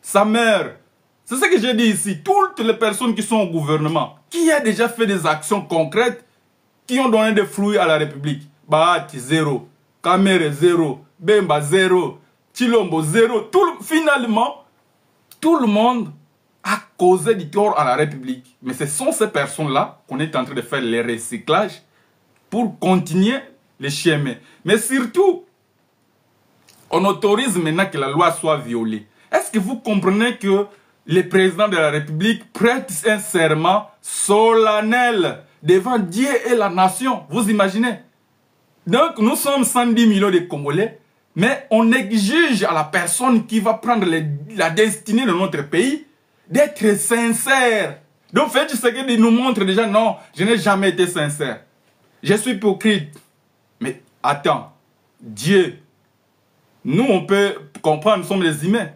ça meurt. C'est ce que j'ai dit ici. Toutes les personnes qui sont au gouvernement, qui a déjà fait des actions concrètes, qui ont donné des fruits à la République. Bahati, zéro. Kamere, zéro. Bemba, zéro. Chilombo, zéro. Finalement, tout le monde a causé du tort à la République. Mais ce sont ces personnes-là qu'on est en train de faire le recyclage pour continuer les schémas. Mais surtout, on autorise maintenant que la loi soit violée. Est-ce que vous comprenez que le président de la République prête un serment solennel devant Dieu et la nation? Vous imaginez? Donc, nous sommes 110 millions de Congolais, mais on exige à la personne qui va prendre la destinée de notre pays d'être sincère. Donc, Félix Tshisekedi nous montre déjà, non, je n'ai jamais été sincère. Je suis hypocrite. Mais attends, Dieu, nous, on peut comprendre, nous sommes des humains.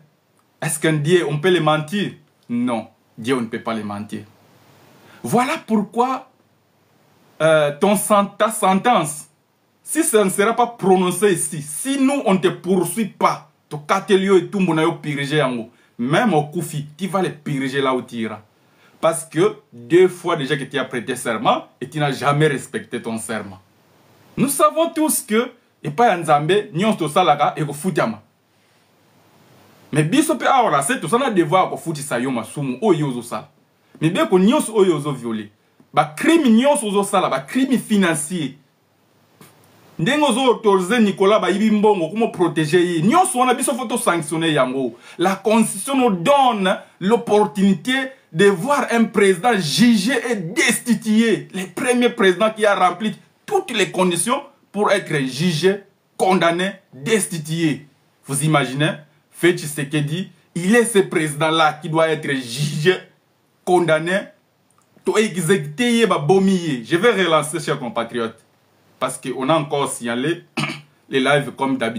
Est-ce qu'un Dieu, on peut les mentir? Non, Dieu, on ne peut pas les mentir. Voilà pourquoi ta sentence, si ça ne sera pas prononcé ici, si nous, on ne te poursuit pas, même au Koufi, tu vas les piriger là où tu iras. Parce que 2 fois déjà que tu as prêté serment et tu n'as jamais respecté ton serment. Nous savons tous que, et pas Nzambe, nyon to salaka et ko futama. Mais biso pe aora c'est tout ça na devoir ko futi sayo masumu oyo zo sala. Mais bien ko nyos oyo zo violer. Ba crime nyos zo sala, ba crime financier. Ndengo zo autoriser Nicolas ba yibi mbongo comment protéger yi. Nyos wana biso faut sanctionner yango. La constitution nous donne l'opportunité de voir un président jugé et destitué. Le premier président qui a rempli toutes les conditions pour être jugé, condamné, destitué. Vous imaginez? Félix Tshisekedi, il est ce président-là qui doit être jugé, condamné, exécuté, bombillé. Je vais relancer, chers compatriotes. parce qu'on a encore signalé les lives comme d'habitude.